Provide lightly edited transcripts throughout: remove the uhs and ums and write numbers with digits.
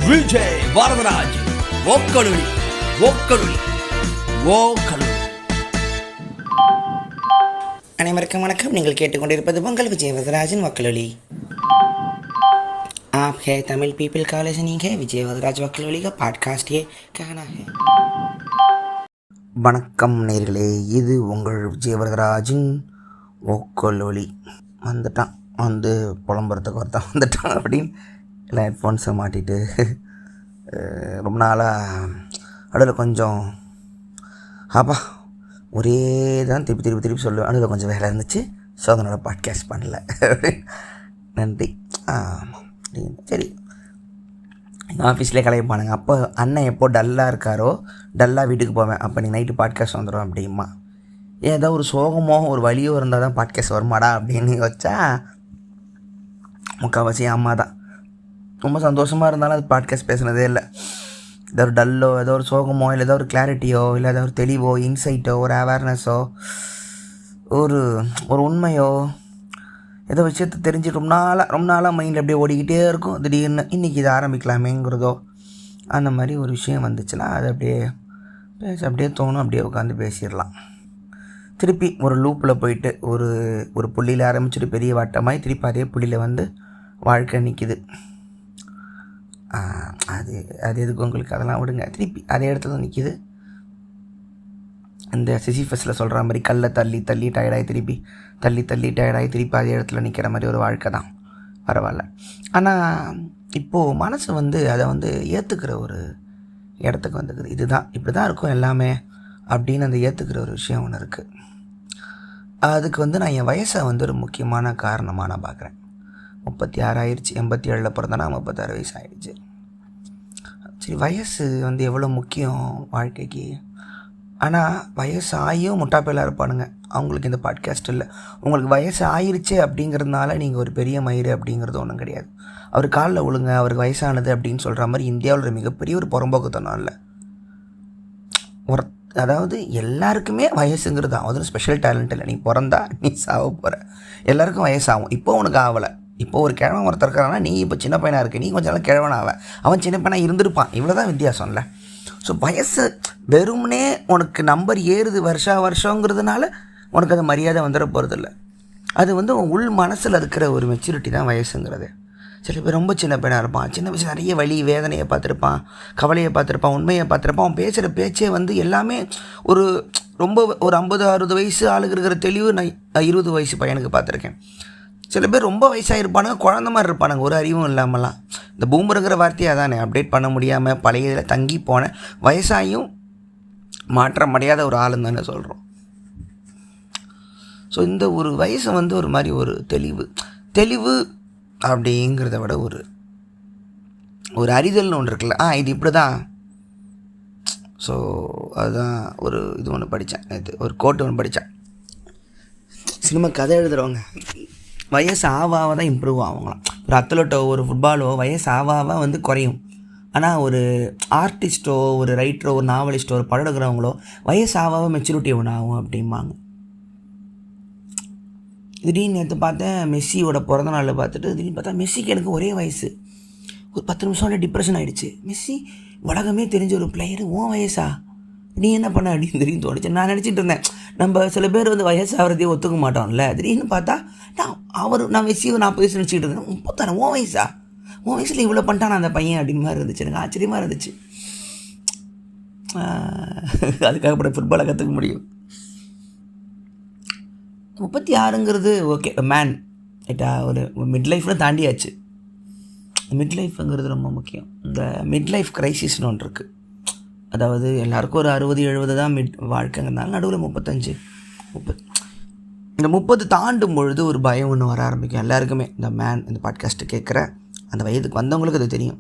விஜய் வரதராஜ் ஓக்கலுளி ஓக்கலுளி ஓக்கலுளி. அனைவருக்கும் வணக்கம். நீங்கள் கேட்டுக்கொண்டிருப்பது உங்கள் விஜய் வரதராஜின் वक्लुली. आप है तमिल पीपल का लिसनिंग है विजय வரதராஜ் वक्लुली का पॉडकास्ट ये कहना है. வணக்கம் நேர்களே, இது உங்கள் விஜய் வரதராஜின் ஓக்கலுளி. வந்துட்டான், வந்து புலம்புறதுக்கு ஒருத்தான் வந்துட்டான் அப்படின்னு எல்லாம் ஹெட்ஃபோன்ஸை மாட்டிட்டு ரொம்ப நாளாக அதில் கொஞ்சம் அப்பா ஒரே தான் திருப்பி சொல்லுவேன். அதில் கொஞ்சம் வேலை இருந்துச்சு, ஸோ அதனால் பாட்காஸ்ட் பண்ணல. நன்றி. சரி, எங்கள் ஆஃபீஸ்லேயே கலைப்பானுங்க. அப்போ அண்ணன் எப்போ டல்லாக இருக்காரோ, டல்லாக வீட்டுக்கு போவேன், அப்போ நீ நைட்டு பாட்காஸ்ட் வந்துடும் அப்படிமா. ஏதோ ஒரு சோகமோ ஒரு வலியோ இருந்தால் தான் பாட்காஸ்ட் வருமாடா அப்படின்னு வச்சா முக்கால்வாசி அம்மா தான். ரொம்ப சந்தோஷமாக இருந்தாலும் அது பாட்காஸ்ட் பேசுனதே இல்லை. ஏதோ ஒரு டல்லோ, ஏதோ ஒரு சோகமோ, இல்லை ஏதோ ஒரு கிளாரிட்டியோ, இல்லை ஏதோ ஒரு தெளிவோ, இன்சைட்டோ, ஒரு அவேர்னஸோ, ஒரு உண்மையோ, ஏதோ விஷயத்தை தெரிஞ்சு ரொம்ப நாளாக மைண்டில் அப்படியே ஓடிக்கிட்டே இருக்கும். திடீர்னு இன்றைக்கி இதை ஆரம்பிக்கலாமேங்கிறதோ அந்த மாதிரி ஒரு விஷயம் வந்துச்சுன்னா அது அப்படியே தோணும். அப்படியே உட்காந்து பேசிடலாம். திருப்பி ஒரு லூப்பில் போயிட்டு ஒரு புள்ளியில் ஆரம்பிச்சுட்டு பெரிய வட்டமாய் திருப்பி அதே புள்ளியில் வந்து வாழ்க்கை நிற்கிது. அது எதுக்கு உங்களுக்கு, அதெல்லாம் விடுங்க. திருப்பி அதே இடத்துல தான் நிற்கிது. இந்த சிசிஃபஸில் சொல்கிற மாதிரி கல்லை தள்ளி டயர்டாகி திருப்பி தள்ளி டயர்டாகி திருப்பி அதே இடத்துல நிற்கிற மாதிரி ஒரு வாழ்க்கை தான். பரவாயில்ல. ஆனால் இப்போது மனசு வந்து அதை வந்து ஏற்றுக்கிற ஒரு இடத்துக்கு வந்துக்குது. இதுதான் இப்படி தான் இருக்கும் எல்லாமே அப்படின்னு அந்த ஏற்றுக்கிற ஒரு விஷயம் ஒன்று இருக்குது. அதுக்கு வந்து நான் என் வயசை வந்து ஒரு முக்கியமான காரணமாக நான் பார்க்குறேன். 36 ஆயிடுச்சு. 87 பிறந்தனா 36 வயசு ஆகிடுச்சு. சரி, வயசு வந்து எவ்வளோ முக்கியம் வாழ்க்கைக்கு. ஆனால் வயசு ஆகியும் முட்டாப்பையெல்லாம் இருப்பானுங்க. அவங்களுக்கு இந்த பாட்காஸ்ட் இல்லை. உங்களுக்கு வயசு ஆயிடுச்சு அப்படிங்கிறதுனால நீங்கள் ஒரு பெரிய மயிறு அப்படிங்கிறது ஒன்றும் கிடையாது. அவர் காலில் விழுங்க, அவருக்கு வயசானது அப்படின்னு சொல்கிற மாதிரி இந்தியாவில் மிகப்பெரிய ஒரு புறம்போக்குத்தனம் இல்லை. அதாவது எல்லாருக்குமே வயசுங்கிறது அதில் ஸ்பெஷல் டேலண்ட் இல்லை. நீ பிறந்தா நீ சாவ போகிற, எல்லாருக்கும் வயசாகும். இப்போ உனக்கு ஆகலை. இப்போது ஒரு கிழவன் ஒருத்தர் இருக்கிறான்னா நீ இப்போ சின்ன பையனாக இருக்குது, நீ கொஞ்சம் நாள் கிழவனாக, அவன் சின்ன பையனாக இருந்திருப்பான். இவ்வளோ தான் வித்தியாசம் இல்லை. ஸோ வயசு வெறும்னே உனக்கு நம்பர் ஏறுது வருஷங்கிறதுனால உனக்கு அது மரியாதை வந்துட போகிறதில்ல. அது வந்து உள் மனசில் இருக்கிற ஒரு மெச்சூரிட்டி தான் வயசுங்கிறது. சில பேர் ரொம்ப சின்ன பையனாக இருப்பான். சின்ன வயசு நிறைய வலி வேதனையை பார்த்துருப்பான், கவலையை பார்த்துருப்பான், உண்மையை பார்த்துருப்பான். அவன் பேசுகிற பேச்சே வந்து எல்லாமே ரொம்ப ஒரு 50-60 வயசு ஆளுக்கு இருக்கிற தெளிவு நான் 20 வயசு பையனுக்கு பார்த்துருக்கேன். சில பேர் ரொம்ப வயசாகிருப்பானுங்க, குழந்த மாதிரி இருப்பானுங்க, ஒரு அறிவும் இல்லாமலாம். இந்த பூமருங்கிற வார்த்தையை அதானே அப்டேட் பண்ண முடியாமல் பழைய இதில் தங்கி போன வயசாகியும் மாற்றம் அடையாத ஒரு ஆளுன்னு தானே சொல்கிறோம். ஸோ இந்த ஒரு வயசு வந்து ஒரு மாதிரி ஒரு தெளிவு அப்படிங்கிறத விட ஒரு அறிதல்னு ஒன்று இருக்குல்ல, இது இப்படி தான். ஸோ அதுதான் இது ஒன்று படித்தேன், ஒரு கோட்டு ஒன்று படித்தேன். சினிமா கதை எழுதுகிறவங்க வயசு ஆவாக தான் இம்ப்ரூவ் ஆகுங்களாம். ஒரு அத்லட்டோ ஒரு ஃபுட்பாலோ வயசு ஆவாக வந்து குறையும். ஆனால் ஒரு ஆர்டிஸ்ட்டோ ஒரு ரைட்டரோ ஒரு நாவலிஸ்ட்டோ ஒரு படம் எடுக்கிறவங்களோ வயசு ஆவாக மெச்சூரிட்டி ஒன்று ஆகும் அப்படிம்பாங்க. திடீர்னு எடுத்து பார்த்தேன், மெஸ்ஸியோட பிறந்த நாளில் பார்த்துட்டு திடீர்னு பார்த்தா மெஸ்ஸிக்கு எனக்கு ஒரே வயசு. ஒரு 10 நிமிஷம் டிப்ரெஷன் ஆகிடுச்சு. மெஸ்ஸி உலகமே தெரிஞ்ச ஒரு பிளேயரு, உன் வயசா, நீ என்ன பண்ண அப்படின்னு திடீர்னு தோணுச்சு. நான் நினச்சிட்டு இருந்தேன், நம்ம சில பேர் வந்து வயசாகிறதே ஒத்துக்க மாட்டோம்ல. திடீர்னு பார்த்தா நான் மெஸ்ஸியை 40 வயசு நினச்சிக்கிட்டு இருந்தேன். 36 உன் வயசா, உன் வயசில் இவ்வளோ பண்ணிட்டான் அந்த பையன் அப்படின்னு மாதிரி இருந்துச்சு. எனக்கு ஆச்சரியமாக இருந்துச்சு. அதுக்காக கூட ஃபுட்பாலை கற்றுக்க முடியும். 36ங்கிறது ஓகே, மேன் ரைட்டா, ஒரு மிட் லைஃப்பில் தாண்டியாச்சு. மிட் லைஃப்ங்கிறது ரொம்ப முக்கியம். இந்த மிட் லைஃப் க்ரைசிஸ்னு ஒன்று இருக்குது. அதாவது எல்லாருக்கும் ஒரு 60-70 தான் வாழ்க்கைங்கிறதுனால நடுவில் 35-30 இந்த 30 தாண்டும் பொழுது ஒரு பயம் ஒன்று வர ஆரம்பிக்கும் எல்லாருக்குமே. இந்த பாட்காஸ்ட்டு கேட்குற அந்த வயதுக்கு வந்தவங்களுக்கு அது தெரியும்.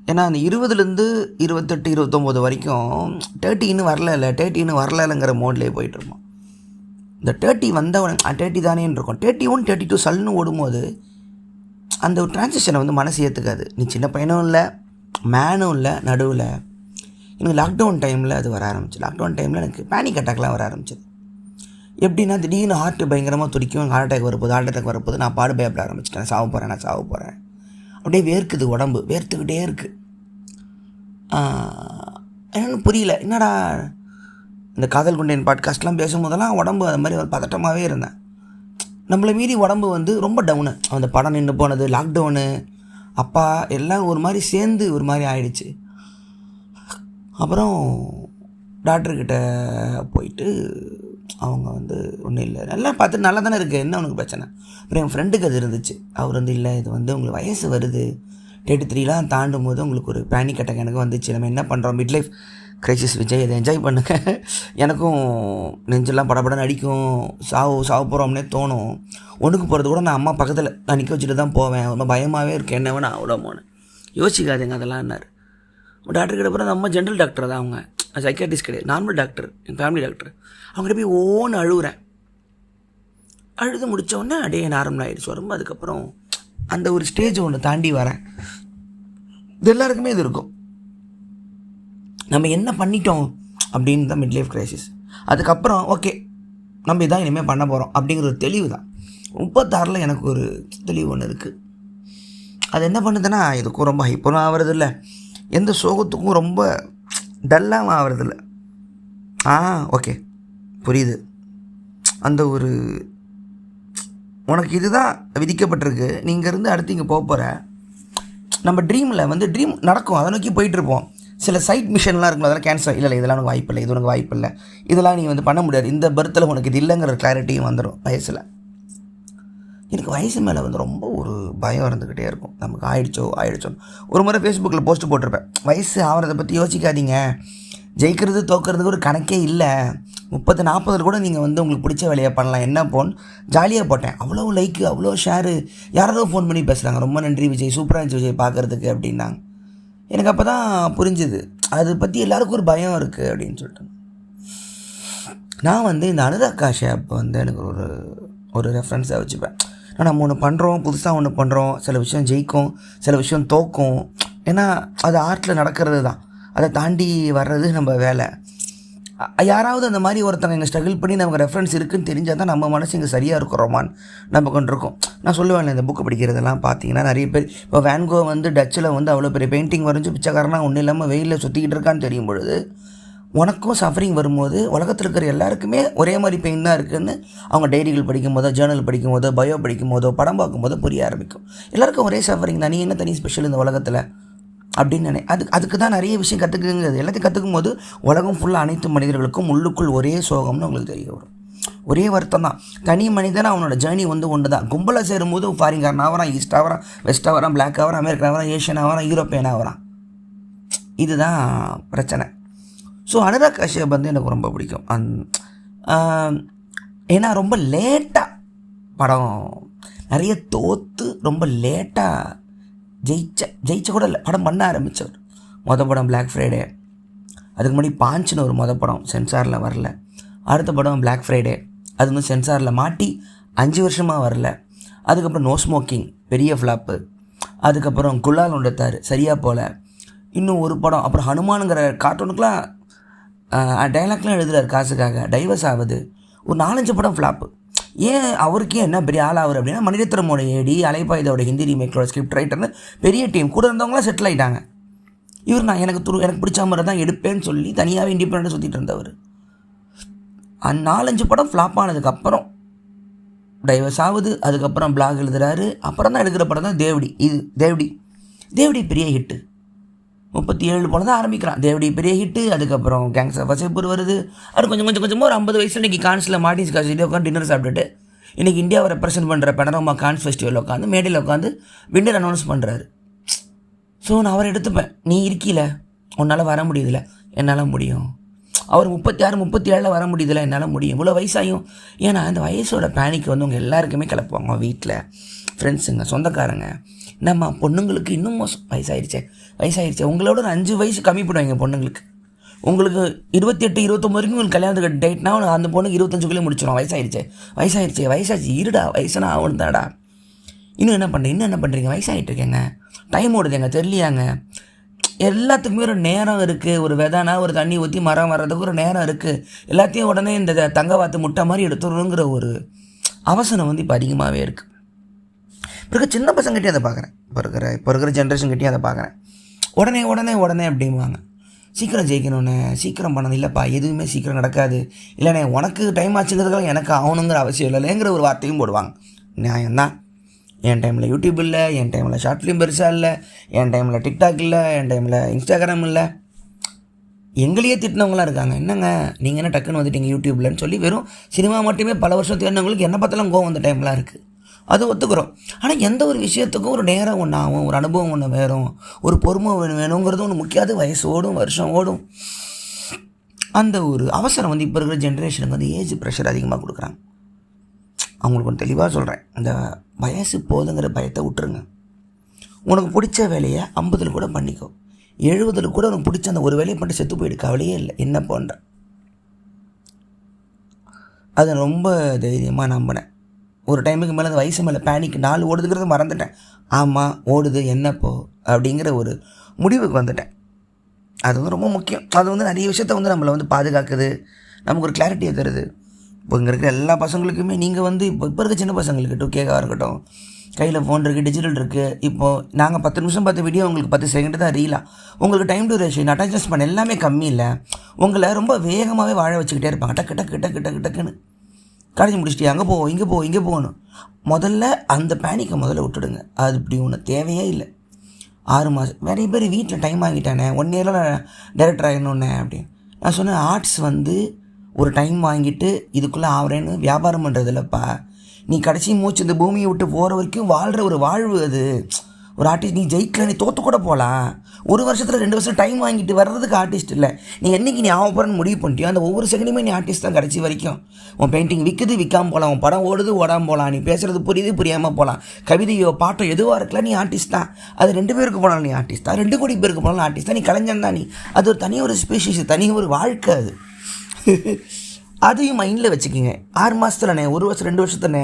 ஏன்னா அந்த 20லேருந்து 28-29 வரைக்கும் 30 இன்னும் வரலங்கிற மோட்லேயே போயிட்டுருப்போம். இந்த 30 வந்தவன் 30 தானேன்னு இருக்கும். 31 32 சல்னு ஓடும்போது அந்த ஒரு டிரான்சிஷனை வந்து மனசு ஏற்றுக்காது. நீ சின்ன பையனும் இல்லை, மேனும் இல்லை, நடுவில். எனக்கு லாக்டவுன் டைமில் அது வர ஆரம்பிச்சு. லாக்டவுன் டைமில் எனக்கு பேனிக் அட்டாக்லாம் வர ஆரம்பிச்சது. எப்படின்னா திடீர்னு ஹார்ட்டு பயங்கரமாக துடிக்கும், ஹார்ட் அட்டாக் வரப்போது நான் பயப்பட ஆரம்பிச்சிட்டேன். சாவ போகிறேன் அப்படியே வேர்க்குது, உடம்பு வேர்த்துக்கிட்டே இருக்குது. என்னென்னு புரியல. என்னடா இந்த காதல் கொண்டேன் பாட்காஸ்ட்லாம் பேசும்போதெல்லாம் உடம்பு அது மாதிரி ஒரு பதட்டமாகவே இருந்தேன். நம்மளை மீறி உடம்பு வந்து ரொம்ப டவுனு. அந்த படம் நின்று போனது, லாக்டவுனு, அப்பா எல்லாம் ஒரு மாதிரி சேர்ந்து ஒரு மாதிரி ஆயிடுச்சு. அப்புறம் டாக்டர்கிட்ட போயிட்டு அவங்க வந்து ஒன்றும் இல்லை, நல்லா பார்த்துட்டு நல்லா தானே இருக்குது, என்ன உனக்கு பிரச்சனை. அப்புறம் என் ஃப்ரெண்டுக்கு அது இருந்துச்சு. அவர் வந்து இல்லை, இது வந்து உங்களுக்கு வயசு வருது, 33 தாண்டும் போது உங்களுக்கு ஒரு பேனிக் அட்டாக் எனக்கு வந்துச்சு, நம்ம என்ன பண்ணுறோம், மிட் லைஃப் கிரைசிஸ் விஜய், இதை என்ஜாய் பண்ணுங்க. எனக்கும் நெஞ்செல்லாம் படபடன்னு அடிக்கும், சாவு போகிறோம்னே தோணும். ஒன்றுக்கு போகிறது கூட நான் அம்மா பக்கத்தில் நான் நிற்க வச்சுட்டு தான் போவேன். ரொம்ப பயமாகவே இருக்குது, என்ன வேணா அவ்வளோமோன்னு. யோசிக்காதுங்க அதெல்லாம்னார். டாக்டர் கிட்ட போகிற நம்ம ஜென்ரல் டாக்டர் தான், அவங்க சைக்காட்ரிஸ்ட் கிடையாது, நார்மல் டாக்டர், என் ஃபேமிலி டாக்டர். அவங்ககிட்ட போய் ஓன்னு அழுகுறேன். அழுது முடித்தோடனே அப்படியே நார்மல் ஆகிடுச்சு உடம்பு. அதுக்கப்புறம் அந்த ஒரு ஸ்டேஜ் ஒன்று தாண்டி வரேன். இது எல்லாருக்குமே இது இருக்கும். நம்ம என்ன பண்ணிட்டோம் அப்படின்னு தான் மிட் லைஃப் கிரைசிஸ். அதுக்கப்புறம் ஓகே நம்ம இதான் இனிமேல் பண்ண போகிறோம் அப்படிங்கிற ஒரு தெளிவு தான். 36 எனக்கு ஒரு தெளிவு ஒன்று இருக்குது. அது என்ன பண்ணுதுன்னா, இதுக்கும் ரொம்ப ஹைப்பரும் ஆகிறதில்ல, எந்த சோகத்துக்கும் ரொம்ப டல்லாகவும் ஆகிறதில்ல. ஓகே புரியுது, அந்த ஒரு உனக்கு இதுதான் விதிக்கப்பட்டிருக்கு, நீங்கள் இருந்து அடுத்து இங்கே போக போகிற. நம்ம ட்ரீமில் வந்து ட்ரீம் நடக்கும், அதை நோக்கி போயிட்டுருப்போம். சில சைட் மிஷன்லாம் இருக்கும், அதெல்லாம் கேன்சல், இல்லை இதெல்லாம் உனக்கு வாய்ப்பு இல்லை, இது உனக்கு வாய்ப்பு இல்லை, இதெல்லாம் நீ வந்து பண்ண முடியாது, இந்த பர்த்தில் உனக்கு இது இல்லைங்கிற கிளாரிட்டியும் வந்துடும் வயசில். எனக்கு வயசு மேலே வந்து ரொம்ப ஒரு பயம் இருந்துக்கிட்டே இருக்கும். நமக்கு ஆயிடுச்சோ. ஒரு முறை ஃபேஸ்புக்கில் போஸ்ட்டு போட்டிருப்பேன், வயசு ஆகிறத பற்றி யோசிக்காதீங்க, ஜெயிக்கிறது தோக்கிறதுக்கு ஒரு கணக்கே இல்லை, 30-40 கூட நீங்கள் வந்து உங்களுக்கு பிடிச்ச வேலையை பண்ணலாம், என்ன போன் ஜாலியாக போட்டேன். அவ்வளோ லைக்கு, அவ்வளோ ஷேரு, யாரோ ஃபோன் பண்ணி பேசுகிறாங்க, ரொம்ப நன்றி விஜய், சூப்பராக இருந்துச்சு விஜய் பார்க்குறதுக்கு அப்படின்னாங்க. எனக்கு அப்போ தான் புரிஞ்சுது அதை பற்றி எல்லாருக்கும் ஒரு பயம் இருக்குது அப்படின்னு சொல்லிட்டு. நான் வந்து இந்த அனுராக் காஷ்யப் வந்து எனக்கு ஒரு ரெஃபரன்ஸாக வச்சுப்பேன். நம்ம ஒன்று பண்ணுறோம், புதுசாக ஒன்று பண்ணுறோம், சில விஷயம் ஜெயிக்கும், சில விஷயம் தோக்கும். ஏன்னா அது ஆர்ட்டில் நடக்கிறது தான், அதை தாண்டி வர்றது நம்ம வேலை. யாராவது அந்த மாதிரி ஒருத்தங்க இங்கே ஸ்ட்ரகிள் பண்ணி நமக்கு ரெஃபரன்ஸ் இருக்குதுன்னு தெரிஞ்சால் தான் நம்ம மனசு இங்கே சரியாக இருக்கிறோமான்னு நம்ம கொண்டிருக்கோம். நான் சொல்லுவேன், இந்த புக்கு படிக்கிறதெல்லாம் பார்த்தீங்கன்னா நிறைய பேர் இப்போ வேன்கோ வந்து டச்சில் வந்து அவ்வளோ பெரிய பெயிண்டிங் வரைஞ்சி பிச்சைக்காரனா ஒன்றும் இல்லாமல் வெயிலில் சுற்றிக்கிட்டு இருக்கான்னு தெரியும் பொழுது, உனக்கும் சஃபரிங் வரும்போது உலகத்தில் இருக்கிற எல்லாருக்குமே ஒரே மாதிரி பெயின் தான் இருக்குதுன்னு அவங்க டைரிகள் படிக்கும் போதோ, ஜேர்னல் படிக்கும் போதோ, பயோ படிக்கும் போதோ, படம் பார்க்கும்போதோ புரிய ஆரம்பிக்கும். எல்லாருக்கும் ஒரே சஃபரிங் தான், நீ என்ன தனி ஸ்பெஷல் இந்த உலகத்தில் அப்படின்னு அதுக்கு தான் நிறைய விஷயம் கற்றுக்குங்கிறது. எல்லாத்தையும் கற்றுக்கும் போது உலகம் ஃபுல்லாக அனைத்து மனிதர்களுக்கும் உள்ளுக்குள் ஒரே சோகம்னு உங்களுக்கு தெரிய வரும், ஒரே வருத்தம் தான். தனி மனிதனாக அவனோட ஜேர்னி வந்து ஒன்று தான். கும்பலாக சேரும்போது ஃபாரின்காரன் ஆகிறான், ஈஸ்ட் ஆகிறான், வெஸ்ட் ஆகிறான், பிளாக் ஆகிறான், அமெரிக்கன் ஆகிறான், ஏஷியன் ஆகிறான், யூரோப்பியன் ஆகிறான். இதுதான் பிரச்சனை. ஸோ அனுராக் காஷ்யப் வந்து எனக்கு ரொம்ப பிடிக்கும். ஏன்னா ரொம்ப லேட்டாக படம் நிறைய தோற்று ரொம்ப லேட்டாக ஜெயிச்ச கூட இல்லை, படம் பண்ண ஆரம்பித்தவர். படம் பிளாக் ஃப்ரைடே, அதுக்கு முன்னாடி பாஞ்சுன்னு ஒரு படம் சென்சாரில் வரல. அடுத்த படம் பிளாக் ஃப்ரைடே, அது வந்து சென்சாரில் மாட்டி 5 வருஷமாக வரல. அதுக்கப்புறம் நோ ஸ்மோக்கிங் பெரிய ஃப்ளாப்பு. அதுக்கப்புறம் குல்லால் ஒன்றத்தார் சரியாக போல். இன்னும் ஒரு படம், அப்புறம் ஹனுமானுங்கிற கார்ட்டூனுக்கெலாம் டைலாக்லாம் எழுதுகிறார் காசுக்காக, டைவர்ஸ் ஆகுது. ஒரு 4-5 படம் ஃப்ளாப்பு. ஏன் அவருக்கே என்ன பெரிய ஆள் ஆகுது அப்படின்னா, மணிரத்னமோட ஏடி, அலைபாயுதோட ஹிந்தி ரீமேக்கோட ஸ்கிரிப்ட் ரைட்டர்னு பெரிய டீம் கூட இருந்தவங்களாம் செட்டில் ஆகிட்டாங்க. இவர் நான் எனக்கு பிடிச்ச மாதிரி தான் எடுப்பேன்னு சொல்லி தனியாகவே இண்டிபெண்டாக சுற்றிட்டு இருந்தவர். 4-5 படம் ஃப்ளாப் ஆனதுக்கப்புறம் டைவர்ஸ் ஆகுது. அதுக்கப்புறம் பிளாக் எழுதுகிறாரு. அப்புறம் தான் எடுக்கிற படம் தான் தேவடி. தேவடி பெரிய ஹிட்டு. 37 போல தான் ஆரம்பிக்கிறான். தேவடி பெரிய ஹிட்டு. அதுக்கப்புறம் கேங்ஸ் ஆஃப் வசைப்பூர் வருது. அது கொஞ்சமாக ஒரு 50 வயசில் இன்றைக்கி கான்ஸில் மார்டின்ஸ் காசிலே உட்காந்து டின்னர் சாப்பிட்டுட்டு இன்றைக்கி இந்தியாவை ரெப்ரசென்ட் பண்ணுற பெனரோமா கான்ஸ் ஃபெஸ்டிவலில் உட்காந்து மேடையில் உட்காந்து வின்னர் அனௌன்ஸ் பண்ணுறாரு. ஸோ நான் அவரை எடுத்துப்பேன். நீ இருக்கீல, உன்னால் வர முடியுதில்ல, என்னால் முடியும். அவர் 36-37 வர முடியுதில்ல, என்னால் முடியும். இவ்வளோ வயசாகும். ஏன்னா இந்த வயசோட பேனிக் வந்து உங்கள் எல்லாருக்குமே கிளப்புவாங்க. வீட்டில் ஃப்ரெண்ட்ஸுங்க, சொந்தக்காரங்க. நம்ம பொண்ணுங்களுக்கு இன்னும் மோசம், வயசாகிடுச்சே. உங்களோட ஒரு 5 வயசு கம்மி பண்ணுவாங்க பொண்ணுங்களுக்கு. உங்களுக்கு 28-29 வரைக்கும் உங்களுக்கு கல்யாணத்துக்கு டேட்னா அந்த பொண்ணுக்கு 25 முடிச்சிடும். வயசாகிடுச்சு இருடா, வயசுனா ஆகணும் தாடா. இன்னும் என்ன பண்ணுறீங்க, வயசாகிட்டு இருக்கேங்க, டைம் ஓடுதுங்க, தெரியலையாங்க. எல்லாத்துக்குமே ஒரு நேரம் இருக்குது. ஒரு விதைனா ஒரு தண்ணி ஊற்றி மரம் வர்றதுக்கு ஒரு நேரம் இருக்குது. எல்லாத்தையும் உடனே இந்த தங்கவாத்து முட்டை மாதிரி எடுத்துடணுங்கிற ஒரு அவசரம் வந்து இப்போ அதிகமாகவே இருக்குது. இப்போ சின்ன பசங்கிட்டே அதை பார்க்குறேன். இப்போ இருக்கிற ஜென்ரேஷன் கிட்டேயும் அதை பார்க்குறேன். உடனே உடனே உடனே அப்படிம்பாங்க. சீக்கிரம் ஜெயிக்கணுண்ணே, சீக்கிரம் பண்ணணும். இல்லைப்பா எதுவுமே சீக்கிரம் நடக்காது. இல்லைண்ணே உனக்கு டைம் ஆச்சுங்கிறதுக்கெல்லாம் எனக்கு ஆகணுங்கிற அவசியம் இல்லைங்கிற ஒரு வார்த்தையும் போடுவாங்க. நியாயம்தான். என் டைமில் யூடியூப் இல்லை, என் டைமில் ஷார்ட் ஃபிலிம் பெருசாக இல்லை, என் டைமில் டிக்டாக் இல்லை, என் டைமில் இன்ஸ்டாகிராம் இல்லை. எங்களையே திட்டினவங்களாம் இருக்காங்க. என்னங்க நீங்கள் என்ன டக்குன்னு வந்துட்டீங்க யூடியூப்லன்னு சொல்லி வெறும் சினிமா மட்டுமே பல வருஷம் தேடினவங்களுக்கு என்ன பார்த்தாலும் கோவம் வந்த டைம்லாம் இருக்குது. அது ஒத்துக்கிறோம். ஆனால் எந்த ஒரு விஷயத்துக்கும் ஒரு நேரம் ஒன்று ஆகும், ஒரு அனுபவம் ஒன்று வேணும், ஒரு பொறுமை வேணுங்கிறது ஒன்று முக்கியது. வயசு ஓடும், வருஷம் ஓடும். அந்த ஒரு அவசரம் வந்து இப்போ இருக்கிற ஜென்ரேஷனுக்கு வந்து ஏஜ் ப்ரெஷர் அதிகமாக கொடுக்குறாங்க. அவங்களுக்கு ஒன்று தெளிவாக சொல்கிறேன், அந்த வயசு போதுங்கிற பயத்தை விட்டுருங்க. உனக்கு பிடிச்ச வேலையை 50 கூட பண்ணிக்கோ, 70 கூட உனக்கு பிடிச்ச அந்த ஒரு வேலையை பண்ணிட்டு செத்து போயிடு, கவலையே இல்லை. என்ன போன்ற அதை ரொம்ப தைரியமாக நம்பினேன். ஒரு டைமுக்கு மேலே அந்த வயசு மேலே பேனிக், 4 ஓடுதுங்கிறத மறந்துட்டேன். ஆமாம் ஓடுது என்னப்போ அப்படிங்கிற ஒரு முடிவுக்கு வந்துட்டேன். அது வந்து ரொம்ப முக்கியம். அது வந்து நிறைய விஷயத்த வந்து நம்மளை வந்து பாதுகாக்குது, நமக்கு ஒரு கிளாரிட்டியை தருது. இப்போ இங்கே இருக்கிற எல்லா பசங்களுக்குமே நீங்கள் வந்து இப்போ இருக்க சின்ன பசங்களுக்கு 2Kவாக இருக்கட்டும், கையில் ஃபோன் இருக்குது, டிஜிட்டல் இருக்குது. இப்போது நாங்கள் 10 நிமிஷம் பார்த்த வீடியோ உங்களுக்கு 10 செகண்ட் தான் ரீலாக. உங்களுக்கு டைம் டியூரேஷன், அட்டென்ஷன் பண்ண எல்லாமே கம்மி இல்லை. உங்களை ரொம்ப வேகமாகவே வாழ வச்சுக்கிட்டே இருப்பாங்க. டக்கு டக்கு டக்கு டக்கு டக்குன்னு காலேஜ் முடிச்சுட்டு அங்கே போ இங்கே போ இங்கே போகணும். முதல்ல அந்த பேனிக்கை முதல்ல விட்டுடுங்க. அது இப்படி ஒன்று தேவையே இல்லை. 6 மாதம் நிறைய பேர் வீட்டில் டைம் வாங்கிட்டானே, 1 இயரில் டைரக்டர் ஆகிடணுன்னே அப்படின்னு. நான் சொன்னேன், ஆர்ட்ஸ் வந்து ஒரு டைம் வாங்கிட்டு இதுக்குள்ளே ஆகிறேன்னு வியாபாரம் பண்ணுறது இல்லைப்பா. நீ கடைசி மூச்சு இந்த பூமியை விட்டு போகிற வரைக்கும் வாழ்கிற ஒரு வாழ்வு அது. ஒரு ஆர்டிஸ்ட் நீ ஜெயிக்கல, நீ தோற்று கூட போகலாம். 1 வருஷத்தில் 2 வருஷம் டைம் வாங்கிட்டு வர்றதுக்கு ஆர்டிஸ்ட் இல்லை. நீ என்றைக்கு நீ ஆகப்போறன்னு முடிவு பண்ணிட்டியோ அந்த ஒவ்வொரு செகண்டுமே நீ ஆர்டிஸ்ட் தான் கடைசி வரைக்கும். உன் பெயிண்டிங் விற்குது, விற்காமல் போகலாம். உன் படம் ஓடுது, ஓடாமல் போகலாம். நீ பேசுகிறது புரியுது, புரியாமல் போகலாம். கவிதையோ பாட்டோ எதுவாக இருக்கலாம், நீ ஆர்டிஸ்ட் தான். அது 2 பேருக்கு போனாலும் நீ ஆர்டிஸ்ட் தான், 2 கோடி பேருக்கு போனாலும் ஆர்டிஸ்ட் தான். நீ கலைஞன் தான். நீ அது ஒரு தனி ஒரு ஸ்பீஷீஸ், தனி ஒரு வாழ்க்கை அது. அதையும் மைண்டில் வச்சுக்கிங்க. 6 மாதத்துலண்ணே, 1 வருஷம் 2 வருஷத்துலண்ணே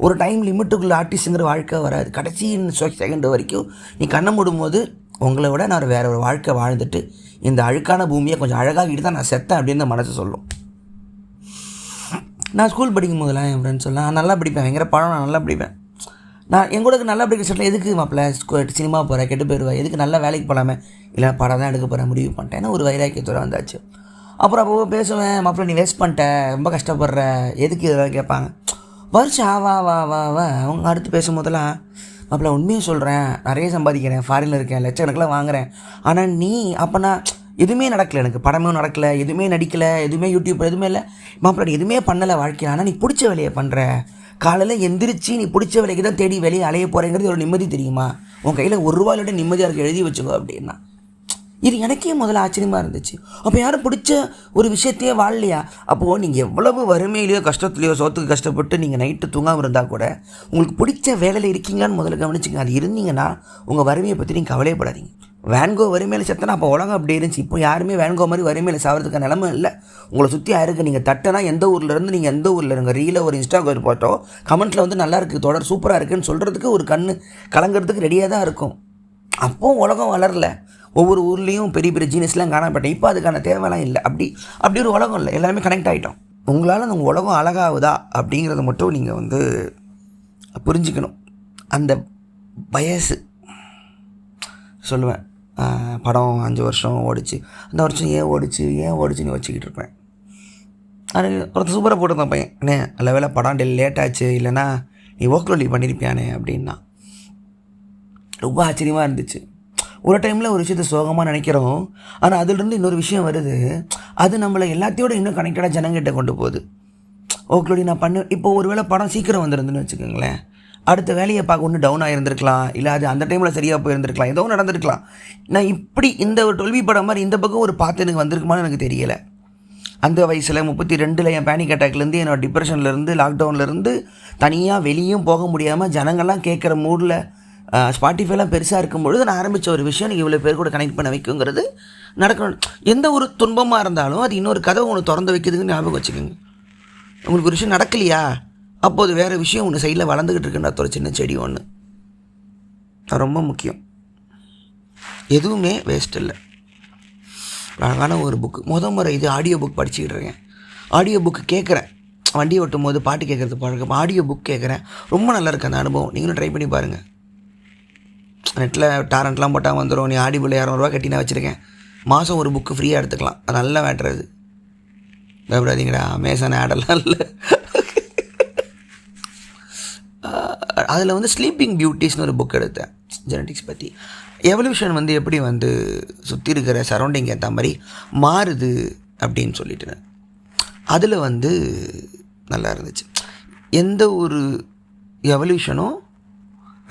ஒரு டைம் லிமிட்டுக்குள்ளே ஆர்டிஸ்ட்டுங்கிற வாழ்க்கை வராது. கடைசி செகண்ட் வரைக்கும் நீ கண்ணை மூடும்போது உங்களை விட நான் வேறு ஒரு வாழ்க்கை வாழ்ந்துட்டு இந்த அழுக்கான பூமியை கொஞ்சம் அழகாகிட்டு தான் நான் செத்தேன் அப்படின்னு மனசு சொல்லும். நான் ஸ்கூல் படிக்கும் போதெல்லாம் என் ஃப்ரெண்ட்ஸ் சொல்லலாம், நான் நல்லா படிப்பேன், எங்கிற படம் நான் நல்லா படிப்பேன். நான் எங்கூட நல்லா படிக்கிற செட்டில் எதுக்கு மாப்பிள்ள சினிமா போகிறேன், கெட்டு போயிடுவேன், எதுக்கு நல்லா வேலைக்கு போகலாமே, இல்லை படம் தான் எடுக்க போகிறேன் முடிவு பண்ணிட்டேன். ஏன்னா ஒரு வைராக்கியத்தோடு வந்தாச்சு. அப்புறம் அப்போ பேசுவேன், மாப்பிள்ள நீ வேஸ்ட் பண்ணிட்ட, ரொம்ப கஷ்டப்படுற, எதுக்கு இதெல்லாம் கேட்பாங்க. வருஷம் வா வா வா வா அவங்க அடுத்து பேசும்போதெல்லாம், மாப்பிள்ள உண்மையாக சொல்கிறேன், நிறைய சம்பாதிக்கிறேன், ஃபாரினில் இருக்கேன், லட்சக்கணக்கில் வாங்குகிறேன். ஆனால் நீ அப்போனா எதுவுமே நடக்கலை, எனக்கு படமும் நடக்கலை, எதுவுமே நடிக்கலை, எதுவுமே யூடியூப் எதுவுமே இல்லை. மாப்பிள்ள நீ எதுவுமே பண்ணலை வாழ்க்கையில், ஆனால் நீ பிடிச்ச வேலையை பண்ணுற. காலையில் எந்திரிச்சு நீ பிடிச்ச வேலைக்கு தான் தேடி வெளியே அலைய போகிறேங்கிறது ஒரு நிம்மதி தெரியுமா? உன் கையில் 1 ரூபாயோட நிம்மதியாக இருக்க எழுதி வச்சுக்கோ அப்படின்னா. இது எனக்கே முதல்ல ஆச்சரியமாக இருந்துச்சு. அப்போ யாரும் பிடிச்ச ஒரு விஷயத்தையே வாழலையா? அப்போது நீங்கள் எவ்வளவு வறுமையிலையோ கஷ்டத்துலையோ சோத்துக்கு கஷ்டப்பட்டு நீங்கள் நைட்டு தூங்காமல் இருந்தால் கூட உங்களுக்கு பிடிச்ச வேலையில் இருக்கீங்களான்னு முதல்ல கவனிச்சிங்க. அது இருந்தீங்கன்னா உங்கள் வறுமையை பற்றி நீங்கள் கவலைப்படாதீங்க. வேன்கோ வறுமையில் செத்தனா அப்போ உலகம் அப்படி இருந்துச்சு. இப்போ யாருமே வேன்கோ மாதிரி வறுமையில் சாகிறதுக்கு நிலமை இல்லை. உங்களை சுற்றி யாருக்கு நீங்கள் தட்டனா எந்த ஊர்லேருந்து நீங்கள் எந்த ஊரில் இருங்க ரீல ஒரு இன்ஸ்டாகிராம் போட்டோ கமெண்ட்டில் வந்து நல்லா இருக்குது, தொடர் சூப்பராக இருக்குன்னு சொல்கிறதுக்கு ஒரு கண் கலங்கிறதுக்கு ரெடியாக தான் இருக்கும். அப்போது உலகம் வளரல. ஒவ்வொரு ஊர்லேயும் பெரிய பெரிய ஜீனியஸ்லாம் காணப்பட்டேன். இப்போ அதுக்கான தேவைலாம் இல்லை. அப்படி ஒரு உலகம் இல்லை. எல்லாருமே கனெக்ட் ஆகிட்டோம். உங்களால் அந்த உலகம் அழகாகுதா அப்படிங்கிறத மட்டும் நீங்கள் வந்து புரிஞ்சுக்கணும். அந்த வயசு சொல்லுவேன், படம் 5 வருஷம் ஓடிச்சு, அந்த வருஷம் ஏன் ஓடிச்சுன்னு வச்சுக்கிட்டு இருப்பேன். அது ஒருத்தர் சூப்பராக போட்டிருந்தான் பையன், அண்ணே நல்ல வேலை படம் லேட் ஆச்சு, இல்லைன்னா நீ ஓக்லோலி பண்ணியிருப்பியானே அப்படின்னா. ரொம்ப ஆச்சரியமாக இருந்துச்சு. ஒரு டைமில் ஒரு விஷயத்தை சோகமாக நினைக்கிறோம், ஆனால் அதிலிருந்து இன்னொரு விஷயம் வருது, அது நம்மளை எல்லாத்தையோட இன்னும் கனெக்டடாக ஜனங்கிட்ட கொண்டு போகுது. ஓக்லோடி நான் இப்போ ஒரு வேளை படம் சீக்கிரம் வந்துருந்துன்னு வச்சுக்கோங்களேன், அடுத்த வேலையை பார்க்க ஒன்று டவுன் ஆகிருந்துருக்கலாம், இல்லை அது அந்த டைமில் சரியாக போயிருந்துருக்கலாம், ஏதோ நடந்திருக்கலாம். நான் இப்படி இந்த ஒரு 12 படம் மாதிரி இந்த பக்கம் ஒரு பார்த்து எனக்கு வந்திருக்குமான்னு எனக்கு தெரியலை. அந்த வயசில் 32 என் பேனிக் அட்டாக்லேருந்து, என்னோடய டிப்ரெஷன்லேருந்து, லாக்டவுன்லேருந்து தனியாக வெளியும் போக முடியாமல் ஜனங்கள்லாம் கேட்குற மூடில் ஸ்பாட்டிஃபைலாம் பெருசாக இருக்கும்பொழுது நான் ஆரம்பித்த ஒரு விஷயம் நீங்கள் இவ்வளோ பேர் கூட கனெக்ட் பண்ண வைக்குங்கிறது நடக்கணும். எந்த ஒரு துன்பமாக இருந்தாலும் அது இன்னொரு கதவை ஒன்று திறந்து வைக்கிறதுன்னு ஞாபகம் வச்சுக்கோங்க. உங்களுக்கு ஒரு விஷயம் நடக்கலையா, அப்போது வேறு விஷயம் ஒன்று சைடில் வளர்ந்துக்கிட்டு இருக்குன்ற ஒரு சின்ன செடி ஒன்று. அது ரொம்ப முக்கியம். எதுவுமே வேஸ்ட் இல்லை. அழகான ஒரு புக்கு, முறை இது ஆடியோ புக் படிச்சுக்கிட்டு இருக்கேன். ஆடியோ புக்கு கேட்குறேன், வண்டி ஓட்டும் போது பாட்டு கேட்குறது பழக்கம். ஆடியோ புக் கேட்குறேன், ரொம்ப நல்லா இருக்குது அந்த அனுபவம். நீங்களும் ட்ரை பண்ணி பாருங்கள். நெட்டில் டாரண்ட்லாம் போட்டால் வந்துடும். நீ ஆடிபிள் 200 கட்டி நான் வச்சுருக்கேன், மாதம் ஒரு புக்கு ஃப்ரீயாக எடுத்துக்கலாம். அது நல்ல மேட்ரு. அது பயப்படாதீங்கடா, அமேசான் ஆடெல்லாம் இல்லை. அதில் வந்து ஸ்லீப்பிங் பியூட்டிஸ்னு ஒரு புக் எடுத்தேன் ஜெனட்டிக்ஸ் பற்றி. எவல்யூஷன் வந்து எப்படி வந்து சுற்றி இருக்கிற சரௌண்டிங் ஏற்ற மாதிரி மாறுது அப்படின்னு சொல்லிட்டு அதில் வந்து நல்லா இருந்துச்சு. எந்த ஒரு எவல்யூஷனும்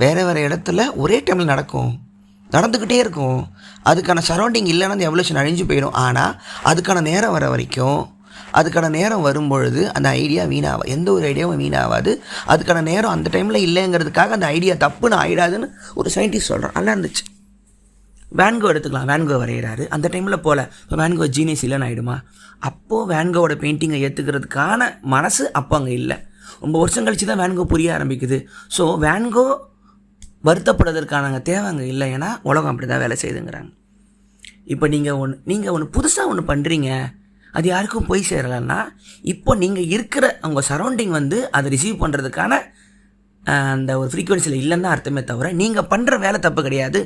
வேறு வேறு இடத்துல ஒரே டைமில் நடந்துக்கிட்டே இருக்கும். அதுக்கான சரௌண்டிங் இல்லைன்னா அந்த எவல்யூஷன் அழிஞ்சு போயிடும். ஆனால் அதுக்கான நேரம் வர வரைக்கும், அதுக்கான நேரம் வரும்பொழுது அந்த ஐடியா வீணாகாது. எந்த ஒரு ஐடியாவும் வீணாகாது. அதுக்கான நேரம் அந்த டைமில் இல்லைங்கிறதுக்காக அந்த ஐடியா தப்புன்னு ஆகிடாதுன்னு ஒரு சயின்டிஸ்ட் சொல்கிறான். நல்லா இருந்துச்சு. வேன்கோ எடுத்துக்கலாம். வேன்கோ வரைகிறாரு, அந்த டைமில் போல் இப்போ வேன்கோ ஜீனியஸ் இல்லைன்னு ஆகிடுமா? அப்போது வேன்கோவோட பெயிண்டிங்கை ஏற்றுக்கிறதுக்கான மனசு அப்போ அங்கே இல்லை. ரொம்ப வருஷம் கழித்து தான் வேன்கோ புரிய ஆரம்பிக்குது. ஸோ வேன்கோ வருத்தப்படுறதுக்கான தேவை அங்கே இல்லை. ஏன்னா உலகம் அப்படி தான் வேலை செய்யுதுங்கிறாங்க. இப்போ நீங்கள் ஒன்று புதுசாக ஒன்று பண்ணுறீங்க, அது யாருக்கும் போய் சேரலைன்னா இப்போ நீங்கள் இருக்கிற உங்கள் சரௌண்டிங் வந்து அதை ரிசீவ் பண்ணுறதுக்கான அந்த ஒரு ஃப்ரீக்குவென்சியில் இல்லைன்னு தான் அர்த்தமே தவிர நீங்கள் பண்ணுற வேலை தப்பு கிடையாது,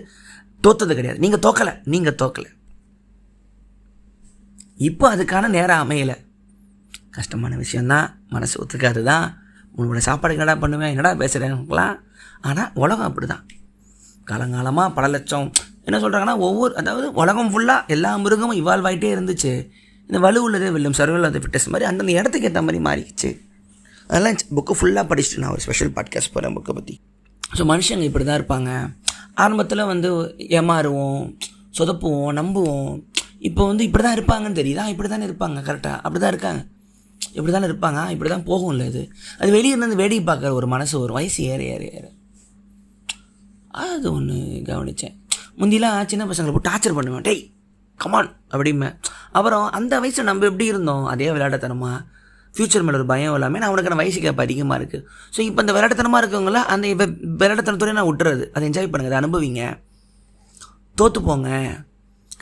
தோத்தது கிடையாது. நீங்கள் தோக்கலை. இப்போ அதுக்கான நேரம் அமையலை. கஷ்டமான விஷயந்தான், மனசு ஒத்துக்காது தான். உங்களோட சாப்பாடு என்னடா பண்ணுவேன், என்னடா பேசுகிறேன்லாம். ஆனால் உலகம் அப்படி தான். காலங்காலமாக பல லட்சம் என்ன சொல்கிறாங்கன்னா அதாவது உலகம் ஃபுல்லாக எல்லா மிருகமும் இவால்வ் ஆகிட்டே இருந்துச்சு. இந்த வலு உள்ளதே வெல்லும், சர்வல் அது ஃபிட்னஸ் மாதிரி அந்தந்த இடத்துக்கு ஏற்ற மாதிரி மாறிடுச்சு. அதெல்லாம் புக்கு ஃபுல்லாக படிச்சுட்டு நான் ஒரு ஸ்பெஷல் பாட்காஸ்ட் போகிறேன் புக்கை பற்றி. ஸோ மனுஷங்க இப்படி தான் இருப்பாங்க. ஆரம்பத்தில் வந்து ஏமாறுவோம், சொதப்புவோம், நம்புவோம். இப்போ வந்து இப்படி தான் இருப்பாங்கன்னு தெரியுதா? இப்படி தானே இருப்பாங்க, கரெக்டாக அப்படி தான் இருக்காங்க, இப்படி தானே இருப்பாங்க, இப்படி தான் போகும்ல. அது வெளியே இருந்து வேடிக்கை பார்க்குற ஒரு மனசு ஒரு வயசு ஏற அது ஒன்று கவனித்தேன். முந்திலாம் சின்ன பசங்களை போட்டு டார்ச்சர் பண்ணுவேன், டேய் கமான் அப்படிமே. அப்புறம் அந்த வயசில் நம்ம எப்படி இருந்தோம், அதே விளையாட்டுத்தனமா, ஃப்யூச்சர் மேலே ஒரு பயம் எல்லாமே. நான் அவனுக்கான வயசு கேப்ப அதிகமாக இருக்குது. ஸோ இப்போ இந்த விளையாட்டுத்தனமாக இருக்கவங்கள அந்த இப்போ விளையாட்டுத்தனத்தோடய நான் விட்டுறது. அதை என்ஜாய் பண்ணுங்கள், அதை அனுபவிங்க, தோற்று போங்க,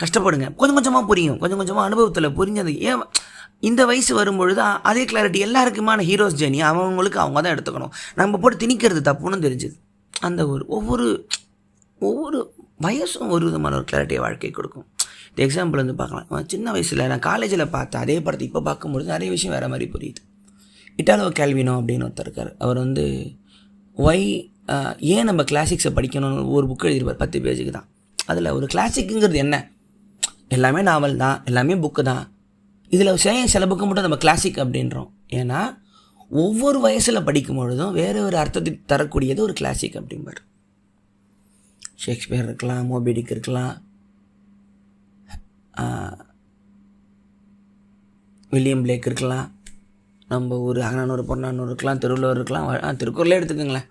கஷ்டப்படுங்க. கொஞ்சம் கொஞ்சமாக புரியும், கொஞ்சம் கொஞ்சமாக அனுபவத்தில் புரிஞ்சது. ஏன் இந்த வயசு வரும்பொழுது அதே கிளாரிட்டி எல்லாருக்குமான ஹீரோஸ் ஜேர்னி அவங்களுக்கு அவங்க தான் எடுத்துக்கணும். நம்ம போட்டு திணிக்கிறது தப்புன்னு தெரிஞ்சுது. அந்த ஒவ்வொரு வயசும் ஒரு விதமான ஒரு கிளாரிட்டியை வாழ்க்கை கொடுக்கும். எக்ஸாம்பிள் வந்து பார்க்கலாம். சின்ன வயசில் நான் காலேஜில் பார்த்தேன் அதே படத்தை இப்போ பார்க்கும்பொழுது நிறைய விஷயம் வேறு மாதிரி புரியுது. இட்டாலோ கேல்வினோ அப்படின்னு ஒருத்தர் இருக்கார். அவர் வந்து ஏன் நம்ம கிளாசிக்ஸை படிக்கணும்னு ஒரு புக்கு எழுதிருப்பார், 10 பேஜுக்கு தான். அதில் ஒரு கிளாசிக்குங்கிறது என்ன, எல்லாமே நாவல் தான், எல்லாமே புக்கு தான். இதில் சில புக்கு மட்டும் நம்ம கிளாசிக் அப்படின்றோம். ஏன்னா ஒவ்வொரு வயசில் படிக்கும் பொழுதும் வேறு ஒரு அர்த்தத்தை தரக்கூடியது ஒரு கிளாசிக் அப்படிம்பார். ஷேக்ஸ்பியர் இருக்கலாம், மோபிடிக் இருக்கலாம், வில்லியம் பிளேக் இருக்கலாம், நம்ம ஒரு அகநானூறு பொன்னானூறு இருக்கலாம், திருவள்ளுவர் இருக்கலாம், திருக்குறளே எடுத்துக்கோங்களேன்.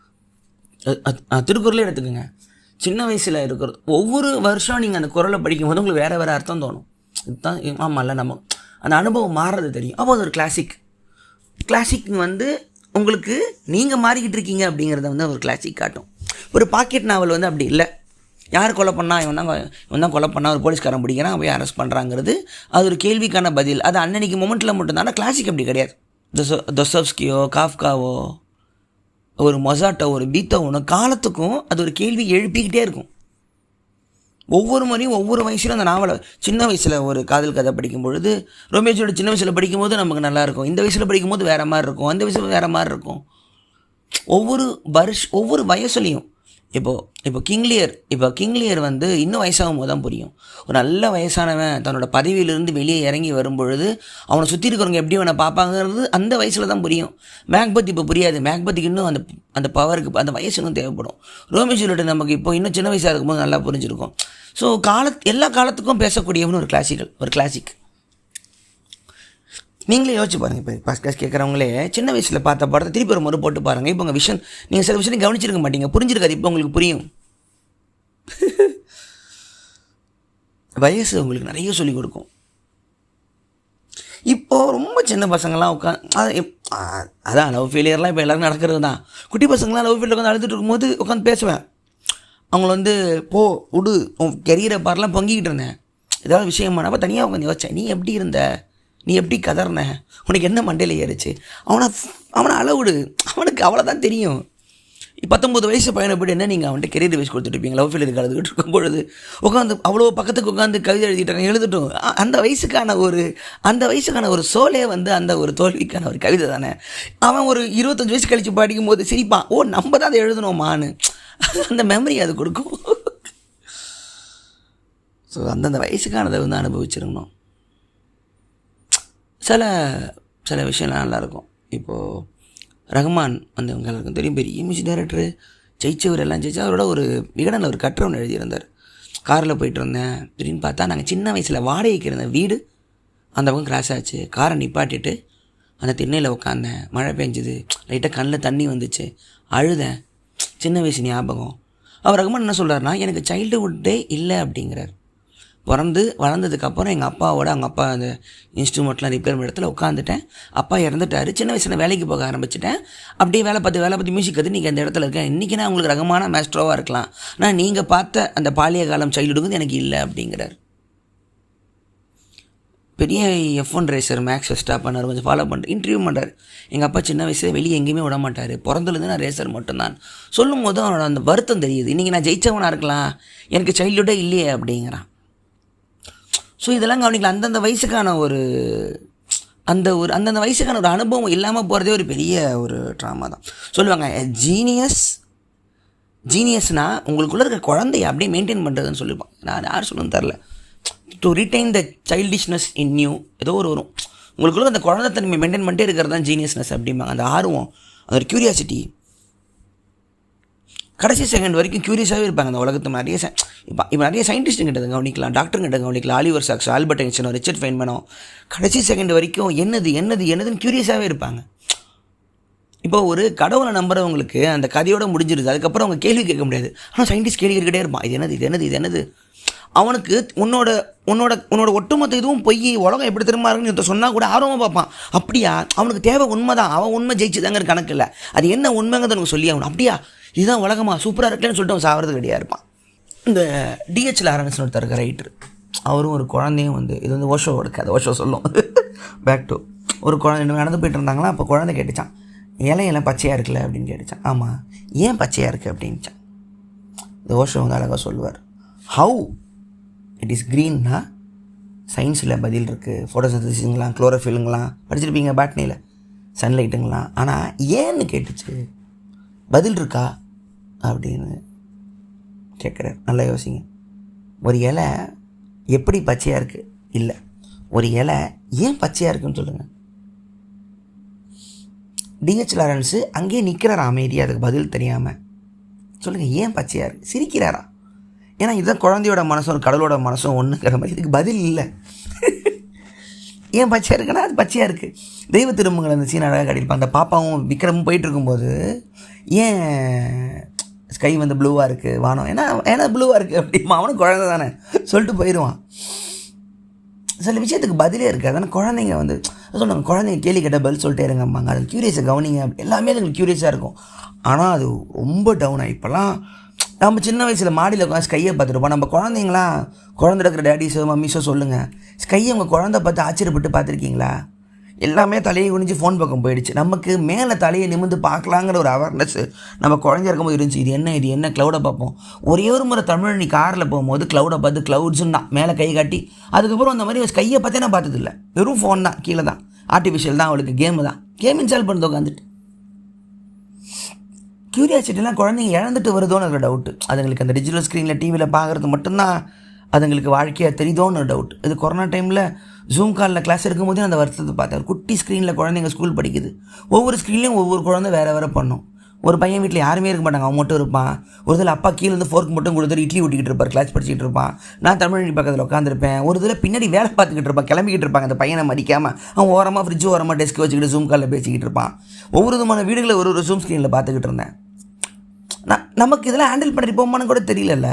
திருக்குறளே எடுத்துக்கோங்க. சின்ன வயசில் இருக்கிறது ஒவ்வொரு வருஷம் நீங்கள் அந்த குறளை படிக்கும்போது உங்களுக்கு வேறு அர்த்தம் தோணும். இதுதான் ஆமாம்ல, நம்ம அந்த அனுபவம் மாறுறது தெரியும். அப்போ அது ஒரு கிளாசிக் வந்து உங்களுக்கு நீங்கள் மாறிக்கிட்டு இருக்கீங்க அப்படிங்கிறத வந்து ஒரு கிளாசிக் காட்டும். ஒரு பாக்கெட் நாவல் வந்து அப்படி இல்லை. யார் கொலை பண்ணா, இவன் தான் கொலை பண்ணா, ஒரு போலீஸ்காரன் பிடிக்கிறான், போய் அரெஸ்ட் பண்ணுறாங்கிறது அது ஒரு கேள்விக்கான பதில். அது அன்னைக்கு மொமெண்ட்டில் மட்டும்தான். ஆனால் கிளாசிக் அப்படி கிடையாது. தொஸ்தோவ்ஸ்கியோ, காஃப்காவோ, ஒரு மொசாட்டோ, ஒரு பீத்தோவனோ காலத்துக்கும் அது ஒரு கேள்வி எழுப்பிக்கிட்டே இருக்கும். ஒவ்வொரு முறையும் ஒவ்வொரு வயசுலையும் அந்த நாவலை சின்ன வயசில் ஒரு காதல் கதை படிக்கும் பொழுது ரோமியோஜோட சின்ன வயசில் படிக்கும்போது நமக்கு நல்லாயிருக்கும், இந்த வயசில் படிக்கும்போது வேறு மாதிரி இருக்கும், அந்த வயசில் வேறு மாதிரி இருக்கும். ஒவ்வொரு வயசுலையும் இப்போ கிங்லியர் வந்து இன்னும் வயசாகும் போது தான் புரியும். ஒரு நல்ல வயசானவன் தன்னோட பதவியிலிருந்து வெளியே இறங்கி வரும்பொழுது அவனை சுற்றி இருக்கிறவங்க எப்படி அவனை பார்ப்பாங்கிறது அந்த வயசில் தான் புரியும். மேக்பத் இப்போ புரியாது. மேக்பத்துக்கு இன்னும் அந்த பவருக்கு அந்த வயசு இன்னும் தேவைப்படும். ரோமியோ ஜூலியட் நமக்கு இப்போ இன்னும் சின்ன வயசாக இருக்கும்போது நல்லா புரிஞ்சிருக்கும். ஸோ எல்லா காலத்துக்கும் பேசக்கூடியவனு ஒரு கிளாசிக். நீங்களே யோசிச்சு பாருங்கள். இப்போ பாட்காஸ்ட் கேட்குறவங்களே சின்ன வயசில் பார்த்த படத்தை திருப்பி ஒரு முறை போட்டு பாருங்கள். இப்போ உங்கள் விஷன் நீங்கள் சில விஷயம் கவனிச்சிருக்க மாட்டீங்க, புரிஞ்சிருக்காது. இப்போ உங்களுக்கு புரியும். வயசு உங்களுக்கு நிறைய சொல்லிக் கொடுக்கும். இப்போது ரொம்ப சின்ன பசங்கள்லாம் அதான் லவ் ஃபெயிலியர்லாம் இப்போ எல்லோரும் நடக்கிறது தான். குட்டி பசங்களாம் லவ் ஃபெயிலியர் உட்காந்து அழுதுட்டு இருக்கும்போது உட்காந்து பேசுவேன். அவங்கள வந்து விடு உன் கெரியரை பாரெலாம் பொங்கிக்கிட்டு இருந்தேன். ஏதாவது விஷயம் அப்போ தனியாக உட்காந்து யோசிச்சேன், நீ எப்படி இருந்த, நீ எப்படி கதறின, உனக்கு என்ன மண்டையில் ஏறிச்சு, அவனை அளவுடு, அவனுக்கு அவ்வளோதான் தெரியும். 19 வயசு பையனை போய்ட்டு என்ன நீங்கள் அவன்கிட்ட கெரியர் வைஸ் கொடுத்துட்ருப்பீங்க? லவ் ஃபெயிலியர் கலந்துக்கிட்டு இருக்கும் பொழுது உட்காந்து அவ்வளோ பக்கத்துக்கு உட்காந்து கவிதை எழுதிட்டாங்க, எழுதட்டும். அந்த வயசுக்கான ஒரு சோலே வந்து அந்த ஒரு தோல்விக்கான ஒரு கவிதை தானே. அவன் ஒரு 25 வயசு கழித்து படிக்கும் போது சிரிப்பான், ஓ நம்ம தான் அதை எழுதணுமான்னு. அந்த மெமரி அது கொடுக்கும். ஸோ அந்தந்த வயசுக்கானதை வந்து அனுபவிச்சிருக்கணும். சில விஷயம்லாம் நல்லாயிருக்கும். இப்போது ரஹ்மான் வந்து உங்களுக்கு தெரியும், பெரிய மியூசிக் டைரக்டரு, ஜெயிச்சவர் எல்லாம் ஜெயிச்சா. அவரோட ஒரு விகடனில் ஒரு கட்டுரை ஒன்று எழுதியிருந்தார். காரில் போயிட்டு இருந்தேன், திடீர்னு பார்த்தா நாங்கள் சின்ன வயசில் வாடகைக்கு இருந்த வீடு அந்த பக்கம் கிராஸ் ஆச்சு. காரை நிப்பாட்டிட்டு அந்த திண்ணையில் உட்காந்தேன், மழை பெஞ்சுது, லைட்டாக கண்ணில் தண்ணி வந்துச்சு, அழுதேன். சின்ன வயசு ஞாபகம். அவர் ரஹ்மான் என்ன சொல்கிறாருன்னா, எனக்கு சைல்டுஹுட்டே இல்லை அப்படிங்கிறார். வளர்ந்ததுக்கப்புறம் எங்கள் அப்பாவோட அவங்க அப்பா அந்த இன்ஸ்ட்ருமெண்ட்லாம் ரிப்பேர் இடத்துல உட்காந்துட்டேன். அப்பா இறந்துட்டார். சின்ன வயசில் வேலைக்கு போக ஆரம்பிச்சிட்டேன். அப்படியே வேலை பார்த்து மியூசிக் கற்று நீங்கள் அந்த இடத்துல இருக்கேன். இன்றைக்கி நான் உங்களுக்கு ரகமான மேஸ்ட்ரோவாக இருக்கலாம், ஆனால் நீங்கள் பார்த்த அந்த பாலிய காலம் சைல்டுஹுட் எனக்கு இல்லை அப்படிங்கிறார். பெரிய F1 ரேசர் மேக்ஸ் வெஸ்டாப்பன் கொஞ்சம் ஃபாலோ பண்ணுறேன், இன்டர்வியூ பண்ணுறாரு. எங்கள் அப்பா சின்ன வயசில் வெளியே எங்கேயுமே விட மாட்டார், பிறந்ததுலேருந்து நான் ரேசர் மட்டும்தான். சொல்லும் போது அவனோட அந்த வருத்தம் தெரியுது. இன்றைக்கி நான் ஜெயிச்சவனாக இருக்கலாம், எனக்கு சைல்டுஹுட்டே இல்லையே அப்படிங்கிறான். ஸோ இதெல்லாம் கவனிக்கலாம். அந்தந்த வயசுக்கான ஒரு அனுபவம் இல்லாமல் போகிறதே ஒரு பெரிய ஒரு ட்ராமா தான். சொல்லுவாங்க ஜீனியஸ்னால் உங்களுக்குள்ளே இருக்க குழந்தைய அப்படியே மெயின்டைன் பண்ணுறதுன்னு சொல்லியிருப்பாங்க. நான் யார் சொல்லணும்னு தெரில. To retain the childishness in new ஏதோ ஒரு உங்களுக்குள்ள அந்த குழந்தை தன்மை மெயின்டைன் பண்ணிட்டே இருக்கிறது தான் ஜீனியஸ்னஸ் அப்படிம்பாங்க. அந்த ஆர்வம், அந்த ஒரு க்யூரியாசிட்டி, கடைசி செகண்ட் வரைக்கும் க்யூரியஸாகவே இருப்பாங்க. அந்த உலகத்தை நிறைய சயின்டிஸ்ட்டுங்கிட்ட கவனிக்கலாம், டாக்டருங்கிட்ட கவனிக்கலாம், Oliver Sacks, Albert Einstein, Richard ஃபெய்ன்மேனோ, கடைசி செகண்ட் வரைக்கும் என்னதுன்னு க்யூரியஸாகவே இருப்பாங்க. இப்போ ஒரு கடவுளை நம்புறவங்களுக்கு அந்த கதையோடு முடிஞ்சிருது. அதுக்கப்புறம் அவங்க கேள்வி கேட்க முடியாது. ஆனால் சயின்டிஸ்ட் கேள்வி கேட்டுக்கிட்டே இருப்பான், இது என்னது. அவனுக்கு உன்னோட ஒட்டுமொத்த இதுவும் பொய், உலகம் எப்படி திரும்ப இருக்குன்னு சொன்னால் கூட ஆர்வமாக பார்ப்பான். அப்படியா, அவனுக்கு தேவை உண்மை தான், அவன் உண்மை ஜெயிச்சுதாங்கிற கணக்கு இல்லை, அது என்ன உண்மைங்கிறத எனக்கு சொல்லி ஆகணும். அப்படியா, இதுதான் உலகமா, சூப்பராக இருக்கலன்னு சொல்லிட்டு அவன் சாகிறது ரெடியாக இருப்பான். இந்த D.H. லாரன்ஸ்னு ஒருத்தர் இருக்க ரைட்டர், அவரும் ஒரு குழந்தையும் வந்து இது வந்து ஓஷோ எடுக்காது, ஓஷோ சொல்லும். பேக் டு ஒரு குழந்தை நடந்து போயிட்டு இருந்தாங்களா, அப்போ குழந்தை கேட்டுச்சான், இலையெல்லாம் பச்சையாக இருக்குல்ல அப்படின்னு கேட்டுச்சான். ஆமாம், ஏன் பச்சையாக இருக்குது அப்படின்ச்சான். இந்த ஓஷோ வந்து அழகாக சொல்லுவார், ஹவு இட் இஸ் க்ரீன்னா சயின்ஸில் பதில் இருக்குது, ஃபோட்டோசிந்தசிஸ்ங்களாம், குளோரோஃபில்லுங்களாம் படிச்சிருப்பீங்க பாட்னியில், சன்லைட்டுங்களாம். ஆனால் ஏன்னு கேட்டுச்சு, பதில் இருக்கா அப்படின்னு கேட்குறாரு. நல்லா யோசிங்க. ஒரு இலை எப்படி பச்சையாக இருக்குது? இல்லை, ஒரு இலை ஏன் பச்சையாக இருக்குன்னு சொல்லுங்கள். D.H. லாரன்ஸு அங்கேயே நிற்கிறாரா அமைதியாக, அதுக்கு பதில் தெரியாமல். சொல்லுங்கள், ஏன் பச்சையாக இருக்குது? சிரிக்கிறாரா? ஏன்னா இதுதான் குழந்தையோட மனசும் ஒரு கடவுளோட மனசும் ஒன்றுங்கிற மாதிரி. இதுக்கு பதில் இல்லை. ஏன் பச்சையாக இருக்குன்னா அது பச்சையாக இருக்குது. தெய்வ திருமங்கள் அந்த சீன் அழகாக காட்டியிருப்பான். அந்த பாப்பாவும் விக்ரமும் போயிட்டு இருக்கும்போது ஏன் ஸ்கை வந்து ப்ளூவாக இருக்குது வானம், ஏன்னா ப்ளூவாக இருக்குது அப்படிமா, அவனும் குழந்தை தானே சொல்லிட்டு போயிடுவான். சில விஷயத்துக்கு பதிலே இருக்குது. அதனால் குழந்தைங்க வந்து சொல்லுவாங்க, குழந்தைங்க கேள்வி கேட்டால் பதில் சொல்லிட்டே இருங்கம்பாங்க. அது க்யூரியஸை கவனிங்க, எல்லாமே அதுங்களுக்கு க்யூரியஸாக இருக்கும். ஆனால் அது ரொம்ப டவுனாக. இப்போல்லாம் நம்ம சின்ன வயசில் மாடியில் உட்காந்து ஸ்கையை பார்த்துருப்போம். நம்ம குழந்தைங்களாம் குழந்தை இருக்கிற டேடிஸோ மம்மிஸோ சொல்லுங்கள், ஸ்கையை உங்கள் குழந்தை பார்த்து ஆச்சரியப்பட்டு பார்த்துருக்கீங்களா? எல்லாமே தலையை குனிஞ்சு ஃபோன் பக்கம் போயிடுச்சு. நமக்கு மேலே தலையை நிமிர்ந்து பார்க்கலாங்கிற ஒரு அவேர்னஸ் நம்ம குழந்தை இருக்கும்போது இருந்துச்சு. இது என்ன க்ளவுடை பார்ப்போம். ஒரே ஒரு முறை தமிழ் நீ காரில் போகும்போது க்ளவுடை பார்த்து க்ளவுட்ஸுன்னு தான் மேலே கை காட்டி, அதுக்கப்புறம் அந்த மாதிரி ஸ்கையை பார்த்தே நான் பார்த்ததில்லை. வெறும் ஃபோன் தான், கீழே தான், ஆர்டிஃபிஷியல் தான், அவளுக்கு கேம் இன்ஸ்டால் பண்ணுறது உட்காந்துட்டு. க்யூரியாசிட்டிலாம் குழந்தைங்க இழந்துட்டு வருதோன்னு ஒரு டவுட்டு. அதுங்களுக்கு அந்த டிஜிட்டல் ஸ்க்ரீனில் டிவியில் பார்க்குறது மட்டும்தான் அதுங்களுக்கு வாழ்க்கையாக தெரியுதோன்னு ஒரு டவுட். இது கொரோனா டைமில் ஜூம் காலில் கிளாஸ் இருக்கும்போதே அந்த வருத்தத்தை பார்த்தேன். குட்டி ஸ்க்ரீனில் குழந்தைங்க ஸ்கூல் படிக்குது. ஒவ்வொரு ஸ்க்ரீன்லேயும் ஒவ்வொரு குழந்தை வேறு பண்ணும். ஒரு பையன் வீட்டில் யாருமே இருக்க மாட்டாங்க, அவன் மட்டும் இருப்பான். ஒரு இதில் அப்பா கீழே வந்து ஃபோர்க் மட்டும் கொடுத்துட்டு இட்லி ஊட்டிக்கிட்டு இருப்பார், கிளாஸ் படிச்சுக்கிட்டு இருப்பான். நான் தமிழ் பக்கத்தில் உட்காந்துருப்பேன். ஒரு இதில் பின்னாடி வேலை பார்த்துக்கிட்டு இருப்பான், கிளம்பிக்கிட்டு இருப்பாங்க. அந்த பையனை மடிக்காமல் அவன் ஓரமாக ஃப்ரிட்ஜ் ஓரமாக டெஸ்க் வச்சுக்கிட்டு ஜூம் காலில் பேசிக்கிட்டு இருப்பான். ஒவ்வொரு விதமான வீடுகளை ஒரு ஜூம் ஸ்க்ரீனில் பார்த்துக்கிட்டு இருந்தேன். நமக்கு இதெல்லாம் ஹேண்டில் பண்ணிட்டு போமான்னு கூட தெரியல.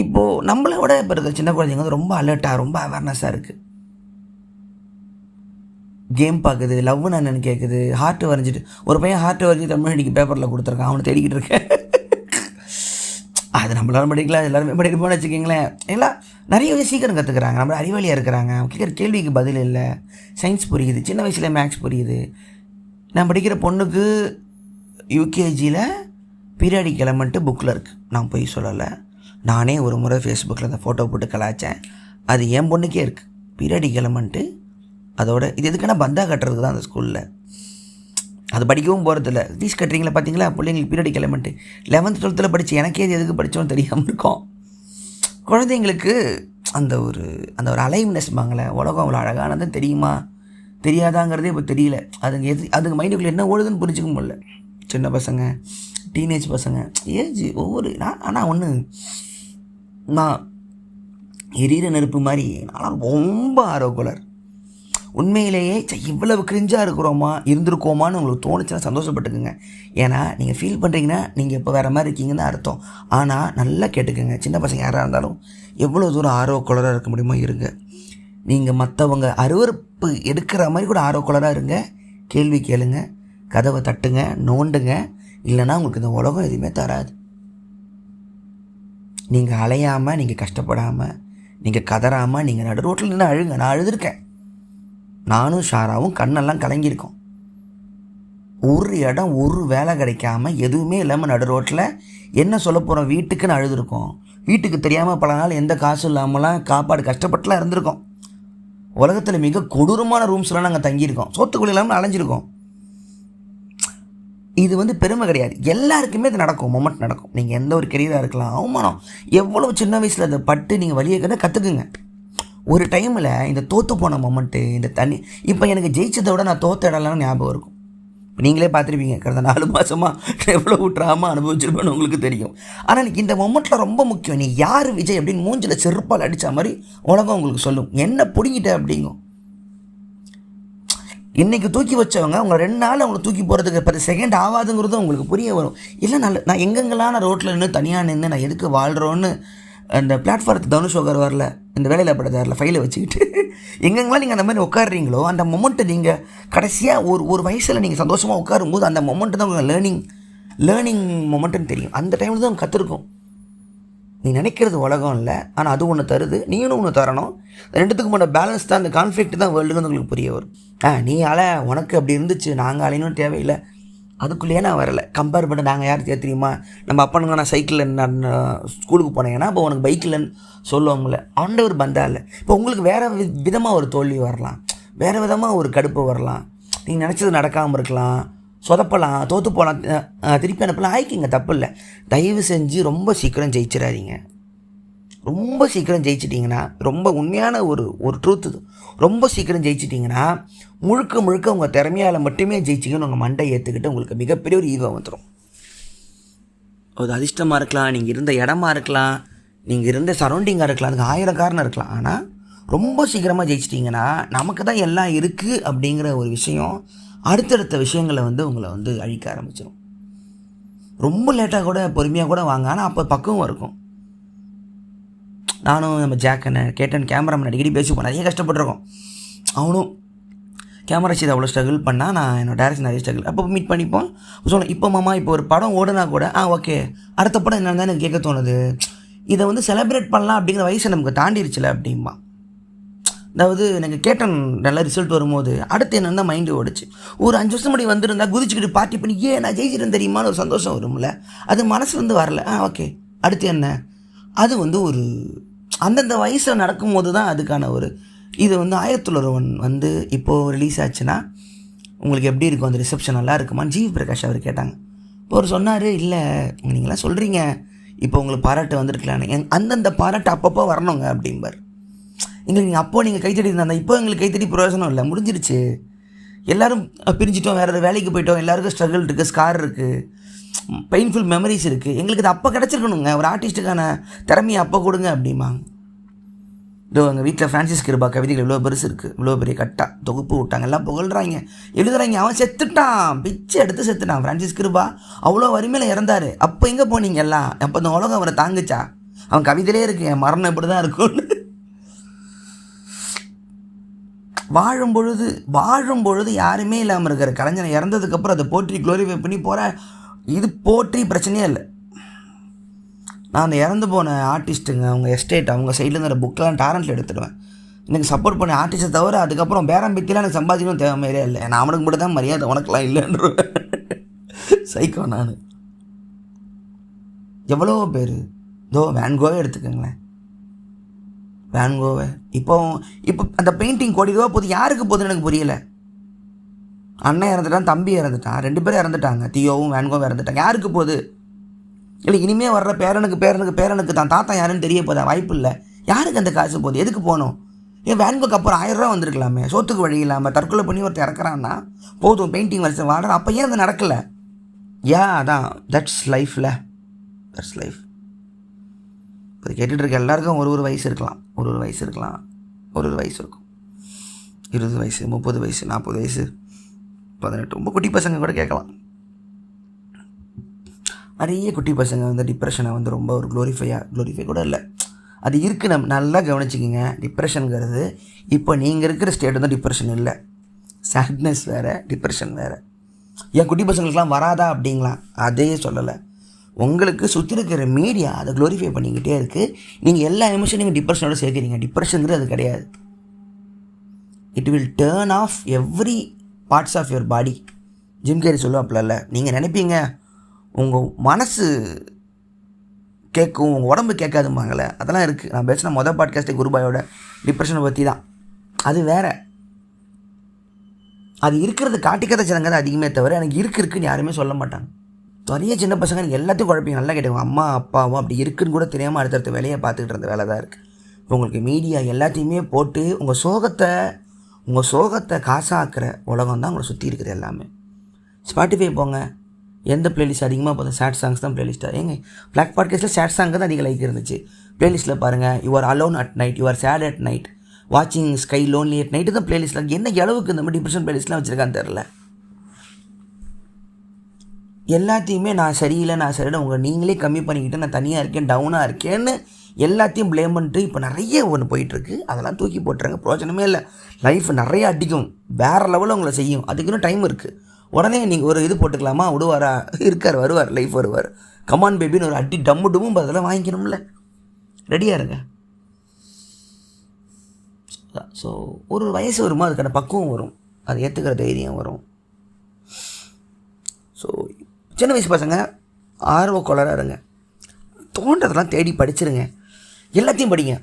இப்போது நம்மளை விட இப்போ இருக்கிற சின்ன குழந்தைங்க வந்து ரொம்ப அலர்ட்டாக, ரொம்ப அவேர்னஸாக இருக்குது. கேம் பார்க்குது, லவ்னு என்னென்னு கேட்குது, ஹார்ட் வரைஞ்சிட்டு. ஒரு பையன் ஹார்ட் வரைஞ்சி தமிழ் அடிக்கு பேப்பரில் கொடுத்துருக்கான், அவனை தேடிக்கிட்டு இருக்கேன். அது நம்மளாலும் படிக்கலாம், எல்லாருமே படிக்கணும்னு வச்சுக்கிங்களேன். எல்லாம் நிறைய விஷயம் சீக்கிரம் கற்றுக்குறாங்க, நம்ம அறிவாளியாக இருக்கிறாங்க. கேட்குற கேள்விக்கு பதில் இல்லை. சயின்ஸ் புரியுது, சின்ன வயசில் மேக்ஸ் புரியுது. நான் படிக்கிற பொண்ணுக்கு யூகேஜியில் பீரியாடிக் எலமெண்ட்டு புக்கில் இருக்குது. நான் போய் சொல்லலை. நானே ஒரு முறை ஃபேஸ்புக்கில் அந்த ஃபோட்டோ போட்டு கலாய்ச்சேன். அது என் பொண்ணுக்கே இருக்குது பீரியாடிக் எலமெண்ட்டு. அதோட இது எதுக்குன்னா பந்தா கட்டுறதுக்கு தான் அந்த ஸ்கூலில். அது படிக்கவும் போகிறதில்ல. ஃபீஸ் கட்டுறீங்களா பார்த்தீங்களா பிள்ளைங்களுக்கு பீரியாடிக் எலமெண்ட்டு. 11th 12th படித்து எனக்கே இது எதுக்கு படித்தோன்னு தெரியாமல் இருக்கோம். குழந்தைங்களுக்கு அந்த ஒரு அலைவ்னஸ்பாங்களே, உலகம் அவ்வளோ அழகானதுன்னு தெரியுமா தெரியாதாங்கிறதே இப்போ தெரியல. அதுக்கு மைண்டுக்குள்ளே என்ன ஓடுதுன்னு புரிஞ்சிக்க முடியல. சின்ன பசங்க, டீனேஜ் பசங்க, ஏஜ் ஒவ்வொரு ஆனால் ஒன்று, நான் எரியிற நெருப்பு மாதிரி நான் ரொம்ப ஆரோக்கியலர். உண்மையிலேயே இவ்வளவு கிரிஞ்சாக இருந்திருக்கோமான்னு உங்களுக்கு தோணுச்சுன்னா சந்தோஷப்பட்டுக்குங்க. ஏன்னா நீங்கள் ஃபீல் பண்ணுறீங்கன்னா நீங்கள் இப்போ வேறு மாதிரி இருக்கீங்கன்னு அர்த்தம். ஆனால் நல்லா கேட்டுக்கோங்க, சின்ன பசங்க யாராக இருந்தாலும் எவ்வளோ தூரம் ஆரோக்கியலராக இருக்க முடியுமோ இருங்க. நீங்கள் மற்றவங்க அருவருப்பு எடுக்கிற மாதிரி கூட ஆரோக்கியலராக இருங்க. கேள்வி கேளுங்க, கதவை தட்டுங்க, நோண்டுங்க. இல்லைன்னா உங்களுக்கு இந்த உலகம் எதுவுமே தராது. நீங்கள் அலையாமல், நீங்கள் கஷ்டப்படாமல், நீங்கள் கதறாமல், நீங்கள் நடு ரோட்டில் நின்று அழுங்க. நான் அழுதுருக்கேன். நானும் ஷாராவும் கண்ணெல்லாம் கலங்கியிருக்கோம். ஒரு இடம் ஒரு வேலை கிடைக்காம எதுவுமே இல்லாமல் நடு ரோட்டில் என்ன சொல்ல போகிறோம் வீட்டுக்குன்னு அழுதுருக்கோம். வீட்டுக்கு தெரியாமல் பல நாள் எந்த காசும் இல்லாமலாம் காப்பாடு கஷ்டப்பட்டுலாம் இருந்திருக்கோம். உலகத்தில் மிக கொடூரமான ரூம்ஸ்லாம் நாங்கள் தங்கியிருக்கோம். சோத்துக்குள்ள இல்லாமல் அலைஞ்சிருக்கோம். இது பெருமை கிடையாது. எல்லாருக்குமே இது நடக்கும், மொமெண்ட் நடக்கும். நீங்கள் எந்த ஒரு கெரியராக இருக்கலாம், அவமானம் எவ்வளோ சின்ன வயசில் அதை பட்டு நீங்கள் வழியை கற்றுக்குங்க. ஒரு டைமில் இந்த தோற்று போன மொமெண்ட்டு, இந்த தண்ணி, இப்போ எனக்கு ஜெயிச்சதை விட நான் தோற்ற இடம்லாம் ஞாபகம் இருக்கும். நீங்களே பார்த்துருப்பீங்க, கடந்த 4 மாதமாக எவ்வளோ ட்ராமா அனுபவிச்சிருப்பேன்னு உங்களுக்கு தெரியும். ஆனால் எனக்கு இந்த மொமெண்ட்டில் ரொம்ப முக்கியம். நீ யார் விஜய் அப்படின்னு மூஞ்சில் செருப்பால் அடித்த மாதிரி உலகம் உங்களுக்கு சொல்லும், என்ன பிடிங்கிட்ட அப்படிங்கும். இன்றைக்கி தூக்கி வச்சவங்க உங்களை 2 நாள் அவங்களை தூக்கி போகிறதுக்கு 10 செகண்ட் ஆகாதுங்கிறது உங்களுக்கு புரிய வரும். இல்லை நான் எங்கெங்கெல்லாம் நான் ரோட்டில் நின்று தனியாக நின்று நான் எதுக்கு வாழ்கிறோன்னு அந்த பிளாட்ஃபார்த்துக்கு தனுஷ் உட்கார் வரல, இந்த வேலையில் படுத்தாரில் ஃபைலை வச்சுக்கிட்டு எங்கெங்கெல்லாம் நீங்கள் அந்த மாதிரி உட்காடுறீங்களோ அந்த மொமெண்ட்டு நீங்கள் கடைசியாக ஒரு வயசில் நீங்கள் சந்தோஷமாக உட்காரும்போது அந்த மொமெண்ட்டு தான் உங்கள் லேர்னிங் மொமெண்ட்டுன்னு தெரியும். அந்த டைமில் தான் கற்றுருக்கும். நீ நினைக்கிறது உலகம் இல்லை, ஆனால் அது ஒன்று தருது, நீனும் ஒன்று தரணும். ரெண்டுத்துக்கும் போன பேலன்ஸ் தான், அந்த கான்ஃப்ளிக்ட் தான் வேர்ல்டுன்னு உங்களுக்கு புரிய வரும். நீ உனக்கு அப்படி இருந்துச்சு, நாங்கள் அலையணும் தேவையில்லை, அதுக்குள்ளேயே நான் வரலை. கம்பேர் பண்ண நாங்கள் யார் தெரியுமா, நம்ம அப்பனுங்க நான் சைக்கிளில் நான் ஸ்கூலுக்கு போனேன்னா இப்போ உனக்கு பைக்கில்னு சொல்லுவாங்களே, ஆண்டவர் பந்தா இல்லை. இப்போ உங்களுக்கு வேறு விதமாக ஒரு தோல்வி வரலாம், வேறு விதமாக ஒரு கடுப்பு வரலாம், நீங்கள் நினச்சது நடக்காமல் இருக்கலாம், சொதப்பலாம், தோற்று போகலாம், திருப்பி அனுப்பலாம், ஆயிக்கிங்க, தப்பு இல்லை. தயவு செஞ்சு ரொம்ப சீக்கிரம் ஜெயிச்சிடாதீங்க. ரொம்ப சீக்கிரம் ஜெயிச்சிட்டிங்கன்னா, ரொம்ப உண்மையான ஒரு ட்ரூத் இது, ரொம்ப சீக்கிரம் ஜெயிச்சிட்டிங்கன்னா முழுக்க உங்கள் திறமையால் மட்டுமே ஜெயிச்சிங்கன்னு உங்கள் மண்டை ஏற்றுக்கிட்டு உங்களுக்கு மிகப்பெரிய ஒரு ஈகோ வந்துடும். அது அதிர்ஷ்டமாக இருக்கலாம், நீங்கள் இருந்த இடமா இருக்கலாம், நீங்கள் இருந்த சரௌண்டிங்காக இருக்கலாம், அதுக்கு 1000 காரணம் இருக்கலாம். ஆனால் ரொம்ப சீக்கிரமாக ஜெயிச்சிட்டிங்கன்னா நமக்கு தான் எல்லாம் இருக்குது அப்படிங்கிற ஒரு விஷயம் அடுத்தடுத்த விஷயங்களை உங்களை அழிக்க ஆரம்பிச்சிடும். ரொம்ப லேட்டாக கூட பொறுமையாக கூட வாங்க, ஆனால் அப்போ பக்குவம் இருக்கும். நானும் நம்ம ஜாக்கனை கேட்டன் கேமராமேன் அடிக்கடி பேசிப்போம், நிறைய கஷ்டப்பட்டுருக்கோம். அவனும் கேமரா செய்து அவ்வளோ ஸ்ட்ரகிள் பண்ணால், நான் என்னோட டேரக்ஷன் நிறைய ஸ்ட்ரகிள். அப்போ மீட் பண்ணிப்போம், சொல்லணும் இப்போ மாமா இப்போ ஒரு படம் ஓடுனா கூட ஓகே அடுத்த படம் என்னன்னு எனக்கு கேட்க தோணுது. இதை செலிப்ரேட் பண்ணலாம் அப்படிங்கிற வயசை நமக்கு தாண்டிடுச்சுல அப்படிம்பா. அதாவது எனக்கு கேட்டன் நல்ல ரிசல்ட் வரும்போது அடுத்து என்னென்னா மைண்டு ஓடிச்சு. ஒரு 5 வருஷம் முன்னாடி வந்திருந்தா குதிச்சுக்கிட்டு பார்ட்டி பண்ணி நான் ஜெயிச்சிட்டேன் தெரியுமான்னு ஒரு சந்தோஷம் வரும்ல, அது மனசுலேருந்து வரல. ஓகே அடுத்து என்ன, அது ஒரு அந்தந்த வயசில் நடக்கும்போது தான் அதுக்கான ஒரு இது 1001 இப்போது ரிலீஸ் ஆச்சுன்னா உங்களுக்கு எப்படி இருக்கும், அந்த ரிசப்ஷன் நல்லா இருக்குமான்னு ஜிவி பிரகாஷ் அவர் கேட்டாங்க. இப்போ அவர் சொன்னார், இல்லை நீங்களாம் சொல்கிறீங்க இப்போ உங்களுக்கு பாராட்டு வந்துருக்கலான்னு, அந்தந்த பாராட்டு அப்பப்போ வரணுங்க அப்படிம்பார். எங்களுக்கு நீங்கள் அப்போது நீங்கள் கைத்தடி இருந்தால் இப்போ எங்களுக்கு கைத்தடி பிரயோஜனம் இல்லை, முடிஞ்சிருச்சு. எல்லோரும் பிரிஞ்சிட்டோம், வேறு வேலைக்கு போயிட்டோம், எல்லாருக்கும் ஸ்ட்ரகிள் இருக்குது, ஸ்கார் இருக்குது, பெயின்ஃபுல் மெமரிஸ் இருக்குது. எங்களுக்கு இது அப்போ கிடச்சிருக்கணுங்க, ஒரு ஆர்டிஸ்ட்டுக்கான திறமையை அப்போ கொடுங்க அப்படிம்பாங்க. இதோ எங்கள் வீட்டில் ஃப்ரான்சிஸ் கிருபா கவிதைகள் இவ்வளோ பெருசு இருக்குது, இவ்வளோ பெரிய கட்டா தொகுப்பு விட்டாங்க, எல்லாம் புகழ்கிறாங்க, எழுதுறாங்க. அவன் செத்துட்டான், பிச்சை எடுத்து செத்துட்டான். ஃப்ரான்சிஸ் கிருபா அவ்வளோ வறுமையில் இறந்தார். அப்போ எங்கே போனீங்க எல்லாம்? அப்போ இந்த உலகம் அவரை தாங்குச்சா? அவன் கவிதையிலே இருக்கு, என் மரணம் இப்படி தான் இருக்கும்னு. வாழும் பொழுது யாருமே இல்லாமல் இருக்கிற கலைஞனை இறந்ததுக்கப்புறம் அதை போற்றி க்ளோரிஃபை பண்ணி போகிற இது போற்றி பிரச்சனையே இல்லை. நான் அந்த இறந்து போன ஆர்டிஸ்ட்டுங்க, அவங்க எஸ்டேட், அவங்க சைட்லேருந்து அந்த புக்கெலாம் டாரண்ட்டில் எடுத்துடுவேன். எனக்கு சப்போர்ட் பண்ண ஆர்டிஸ்ட்டை தவிர அதுக்கப்புறம் பேரம் பித்திலாம் எனக்கு சம்பாதிக்கணும் தேவை மாதிரியே இல்லை. நான் அவனுக்கு மட்டும் தான் மரியாதை, உனக்கெல்லாம் இல்லைன்ற சைக்கோ நான். எவ்வளோ பேர் இதோ வேன்கோவே எடுத்துக்கோங்களேன். வேன்கோவை இப்போ அந்த பெயிண்டிங் கோடி ரூபா போகுது, யாருக்கு போகுதுன்னு எனக்கு புரியலை. அண்ணன் இறந்துட்டான், தம்பி இறந்துட்டான், 2 பேரும் இறந்துட்டாங்க. தியோவும் வேன்கோவும் இறந்துட்டாங்க. யாருக்கு போகுது? இல்லை இனிமேல் வர்ற பேரனுக்கு தான் தாத்தா யாருன்னு தெரிய போதா? வாய்ப்பு இல்லை. யாருக்கு அந்த காசு போகுது? எதுக்கு போகணும்? ஏன் வேன்கோக்கு அப்புறம் 1000 ரூபா வந்திருக்கலாமே. சோத்துக்கு வழி இல்லாமல் தற்கொலை பண்ணி ஒருத்தர் இறக்குறான்னா போதும், பெயிண்டிங் வருஷம் வாடுற. அப்போ ஏன் அது நடக்கலை? அதான் தட்ஸ் லைஃப்பில், தட்ஸ் லைஃப். இப்போ கேட்டுட்டு இருக்க எல்லாருக்கும் ஒரு வயசு இருக்கலாம், ஒரு வயசு இருக்கலாம், ஒரு வயசு இருக்கும். 20 வயசு, 30 வயசு, 40 வயசு, 18. ரொம்ப குட்டி பசங்க கூட கேட்கலாம். நிறைய குட்டி பசங்க வந்து டிப்ரெஷனை வந்து ரொம்ப ஒரு க்ளோரிஃபை கூட இல்லை, அது இருக்குது. நம்ம நல்லா கவனிச்சிக்கிங்க. டிப்ரெஷனுங்கிறது இப்போ நீங்கள் இருக்கிற ஸ்டேட் வந்து டிப்ரெஷன் இல்லை. சேட்னஸ் வேறு, டிப்ரெஷன் வேறு. ஏன் குட்டி பசங்களுக்கெலாம் வராதா அப்படிங்களா? அதே சொல்லலை. உங்களுக்கு சுற்றி இருக்கிற மீடியா அதை க்ளோரிஃபை பண்ணிக்கிட்டே இருக்குது. நீங்கள் எல்லா எமோஷனும் நீங்கள் டிப்ரெஷனோட சேர்க்குறீங்க. டிப்ரெஷனுங்கிறது அது கிடையாது. It will turn off every parts of your body. Jim Carrey சொல்லுவாப்பில்ல, நீங்கள் நினைப்பீங்க உங்கள் மனசு கேட்கும், உங்கள் உடம்பு கேட்காதுமாங்களே, அதெல்லாம் இருக்குது. நான் பேசின மொதல் பாட்காஸ்ட்டு குருபாயோட டிப்ரெஷனை பற்றி தான். அது வேறு. அது இருக்கிறது காட்டிக்கதை ஜனங்க தான் அதிகமே தவிர எனக்கு இருக்குன்னு யாருமே சொல்ல மாட்டாங்க. நிறைய சின்ன பசங்க எனக்கு எல்லாத்தையும் குழப்பீங்க. நல்லா கேட்டுவாங்க, அம்மா அப்பாவும் அப்படி இருக்குன்னு கூட தெரியாமல் அடுத்தடுத்த வேலையை பார்த்துக்கிட்டு இருந்த வேலை தான் இருக்குது. இப்போ உங்களுக்கு மீடியா எல்லாத்தையுமே போட்டு உங்கள் சோகத்தை காசாக்குற உலகம் தான் உங்களை சுற்றி இருக்குது எல்லாமே. ஸ்பாட்டிஃபை போங்க, எந்த பிளேலிஸ்ட் அதிகமாக பார்த்தா சேட் சாங்ஸ் தான் பிளேலிஸ்ட்டாக. ஏங்க பிளாக் பாட்காஸ்ட்டில் சேட் சாங்கு தான் அதிக லைக் இருந்துச்சு. பிளேலிஸ்ட்டில் பாருங்கள், you are alone at night, you are sad at night, வாட்சிங் ஸ்கை லோன்லி அட் நைட்டு தான் பிளேலிஸ்ட்டில். என்ன அளவுக்கு இந்த மாதிரி டிப்ரெஷன் பிளேலிஸ்ட்லாம் வச்சுருக்கான்னு தெரில. எல்லாத்தையுமே நான் சரியில்லை உங்கள் நீங்களே கம்மி பண்ணிக்கிட்டு நான் தனியாக இருக்கேன், டவுனாக இருக்கேன்னு எல்லாத்தையும் ப்ளேம் பண்ணிட்டு இப்போ நிறைய ஒன்று போயிட்டுருக்கு. அதெல்லாம் தூக்கி போட்டுறாங்க, பிரயோஜனமே இல்லை. லைஃப் நிறைய அடிக்கும், வேறு லெவலில் உங்களை செய்யும். அதுக்கு இன்னும் டைம் இருக்குது. உடனே நீங்கள் ஒரு இது போட்டுக்கலாமா, விடுவாரா? வருவார், லைஃப் வருவார். கமான் பேபின்னு ஒரு அடி டம்மும் அதெல்லாம் வாங்கிக்கணும்ல, ரெடியாக இருங்க. ஸோ ஒரு வயசு வருமா அதுக்கான பக்குவம் வரும், அதை ஏற்றுக்கிற தைரியம் வரும். ஸோ சின்ன வயசு பசங்க ஆர்வக்கோளராக இருங்க, தோன்றதெல்லாம் தேடி படிச்சிருங்க, எல்லாத்தையும் படிங்க.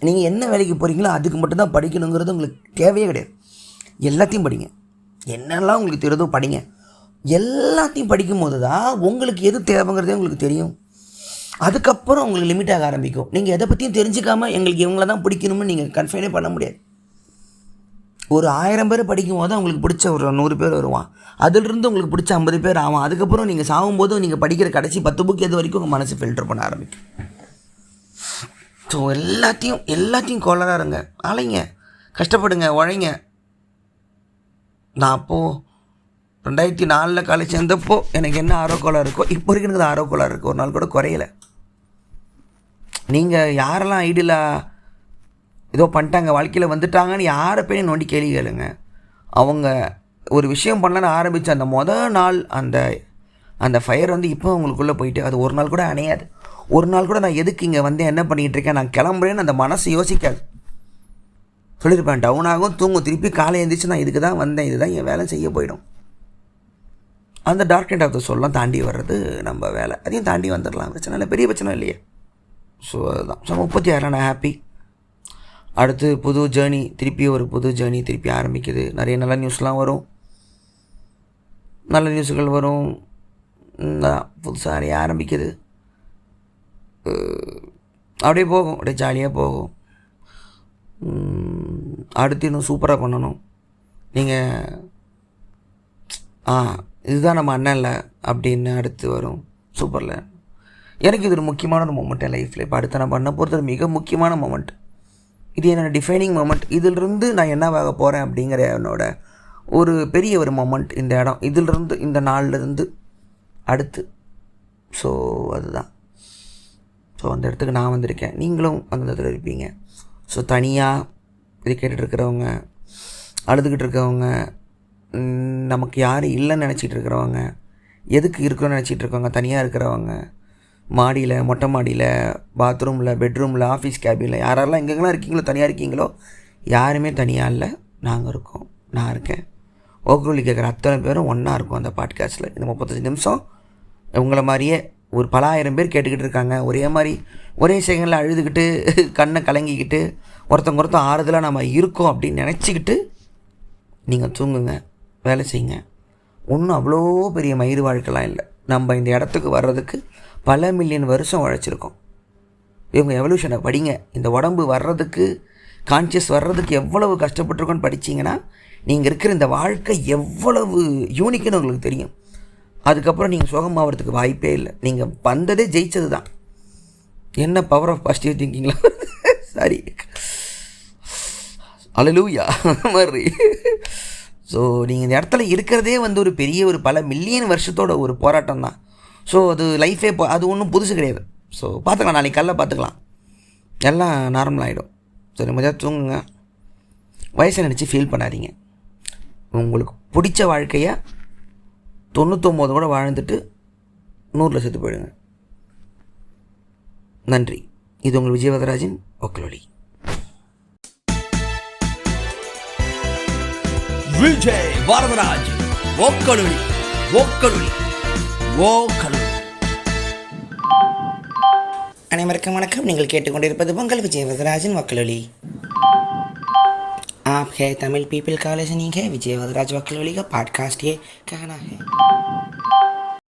நீங்கள் என்ன வேலைக்கு போகிறீங்களோ அதுக்கு மட்டும்தான் படிக்கணுங்கிறது உங்களுக்கு தேவையே கிடையாது. எல்லாத்தையும் படிங்க, என்னெல்லாம் உங்களுக்கு தெரியுதோ படிங்க. எல்லாத்தையும் படிக்கும்போது தான் உங்களுக்கு எது தேவைங்கிறதே உங்களுக்கு தெரியும். அதுக்கப்புறம் உங்களுக்கு லிமிட் ஆக ஆரம்பிக்கும். நீங்கள் எதை பற்றியும் தெரிஞ்சுக்காமல் எங்களுக்கு இவங்கள தான் பிடிக்கணும்னு நீங்கள் கன்ஃபைனே பண்ண முடியாது. ஒரு 1000 பேர் படிக்கும் போது உங்களுக்கு பிடிச்ச ஒரு 100 பேர் வருவான், அதிலிருந்து உங்களுக்கு பிடிச்ச 50 பேர் ஆவான். அதுக்கப்புறம் நீங்கள் சாகும்போது நீங்கள் படிக்கிற கடைசி 10 புக் எது வரைக்கும் உங்கள் மனசு ஃபில்டர் பண்ண ஆரம்பிக்கும். ஸோ எல்லாத்தையும் கோளராக இருங்க, அலைங்க, கஷ்டப்படுங்க, உழைங்க. நான் அப்போது 2004 காலேஜ் சேர்ந்தப்போ எனக்கு என்ன ஆரோக்கோளாக இருக்கோ இப்போ வரைக்கும் எனக்கு ஆரோக்கோளாக இருக்குது, ஒரு நாள் கூட குறையலை. நீங்கள் யாரெல்லாம் ஐடியலாக ஏதோ பண்ணிட்டாங்க, வாழ்க்கையில் வந்துட்டாங்கன்னு யாரை போய் நோண்டி கேள்வி கேளுங்க. அவங்க ஒரு விஷயம் பண்ணலான்னு ஆரம்பித்த அந்த நாள் அந்த ஃபயர் வந்து இப்போ அவங்களுக்குள்ளே போயிட்டு அது ஒரு நாள் கூட அணையாது. ஒரு நாள் கூட நான் எதுக்கு இங்கே வந்து என்ன பண்ணிகிட்டு இருக்கேன், நான் கிளம்புறேன்னு அந்த மனசு யோசிக்காது. சொல்லியிருப்பேன், டவுன் ஆகும், தூங்கும், திருப்பி காலை எழுந்திரிச்சு நான் இதுக்கு தான் வந்தேன், இதுதான் என் வேலை செய்ய போயிடும். அந்த டார்க் நைட் ஆஃப் த சோல்லாம் தாண்டி வர்றது நம்ம வேலை. அதையும் தாண்டி வந்துடலாம், பிரச்சனை இல்லை, பெரிய பிரச்சனை இல்லையே. ஸோ அதுதான். ஸோ 36 நான் ஹாப்பி. அடுத்து புது ஜேர்னி, ஒரு புது ஜேர்னி திருப்பி ஆரம்பிக்குது. நிறைய நல்ல நியூஸ்லாம் வரும், நல்ல நியூஸுகள் வரும். புதுசாக நிறைய ஆரம்பிக்குது. அப்படியே போகும், அப்படியே ஜாலியாக போகும். அடுத்து இன்னும் சூப்பராக பண்ணணும். நீங்கள் இதுதான் நம்ம அண்ணன் இல்லை அப்படின்னு அடுத்து வரும் சூப்பரில். எனக்கு இது ஒரு முக்கியமான ஒரு மொமெண்ட் என் லைஃப்பில். இப்போ அடுத்து நான் பண்ண போகிறது மிக முக்கியமான மொமெண்ட். இது என்னோட டிஃபைனிங் மொமெண்ட். இதிலிருந்து நான் என்னவாக போகிறேன் அப்படிங்கிற என்னோட ஒரு பெரிய ஒரு மொமெண்ட் இந்த இடம். இதிலிருந்து இந்த நாள்லேருந்து அடுத்து. ஸோ அதுதான். ஸோ அந்த இடத்துக்கு நான் வந்திருக்கேன், நீங்களும் அந்த இடத்துல இருப்பீங்க. ஸோ தனியாக இது கேட்டுட்ருக்கிறவங்க, அழுதுகிட்டு இருக்கவங்க, நமக்கு யாரும் இல்லைன்னு நினச்சிட்டு இருக்கிறவங்க, எதுக்கு இருக்கிறோன்னு நினச்சிட்டு இருக்கவங்க, தனியாக இருக்கிறவங்க, மாடியில், மொட்டை மாடியில், பாத்ரூமில், பெட்ரூமில், ஆஃபீஸ் கேபினில், யாரெல்லாம் எங்கெங்கெல்லாம் இருக்கீங்களோ, தனியாக இருக்கீங்களோ, யாருமே தனியாக இல்லை, நாங்கள் இருக்கோம், நான் இருக்கேன். ஓகே கேட்குற அத்தனை பேரும் ஒன்றா இருக்கும் அந்த பாட்காஸ்ட்டில். இந்த 35 நிமிஷம் உங்களை மாதிரியே ஒரு பல ஆயிரம் பேர் கேட்டுக்கிட்டு இருக்காங்க. ஒரே மாதிரி ஒரே செகண்டில் அழுதுகிட்டு கண்ணை கலங்கிக்கிட்டு ஒருத்தங்க ஆறுதலாக நம்ம இருக்கோம் அப்படின்னு நினச்சிக்கிட்டு நீங்கள் தூங்குங்க, வேலை செய்யுங்க. ஒன்றும் அவ்வளோ பெரிய மயிறு வாழ்க்கைலாம் இல்லை. நம்ம இந்த இடத்துக்கு வர்றதுக்கு பல மில்லியன் வருஷம் உழைச்சிருக்கோம். இவங்க எவல்யூஷனை படிங்க. இந்த உடம்பு வர்றதுக்கு, கான்ஷியஸ் வர்றதுக்கு எவ்வளவு கஷ்டப்பட்டுருக்கோன்னு படிச்சிங்கன்னா நீங்கள் இருக்கிற இந்த வாழ்க்கை எவ்வளவு யூனிக்குன்னு உங்களுக்கு தெரியும். அதுக்கப்புறம் நீங்கள் சுகமாகறதுக்கு வாய்ப்பே இல்லை. நீங்கள் வந்ததே ஜெயிச்சது தான். என்ன பவர் ஆஃப் பாசிட்டிவ் திங்கிங்களா? சாரி, அல்லேலூயா மாதிரி. ஸோ நீங்கள் இந்த இடத்துல இருக்கிறதே ஒரு பெரிய ஒரு பல மில்லியன் வருஷத்தோட ஒரு போராட்டம் தான். ஸோ அது லைஃபே அது ஒன்றும் புதுசு கிடையாது. ஸோ பார்த்துக்கலாம், நாளைக்கு காலைல பார்த்துக்கலாம், எல்லாம் நார்மல் ஆகிடும். சரி, மதியம் தூங்குங்க, வயசை நினச்சி ஃபீல் பண்ணாதீங்க. உங்களுக்கு பிடிச்ச வாழ்க்கையை 99 கூட வாழ்ந்துட்டு 100ல் செத்து போயிடுங்க. நன்றி. இது உங்கள் விஜய் வரதராஜின் ஒக்கலொலி. விஜய் வரதராஜ் ஒக்கலொலி, ஒக்கலொலி, ஒக்கலொலி. அனைவருக்கும் வணக்கம். நீங்கள் கேட்டுக்கொண்டிருப்பது உங்கள் விஜய் வரதராஜின் ஒக்கலொலி. आप है तमिल पीपल का लिसनिंग है विजय वदराज वकील का पॉडकास्ट ये कहना है.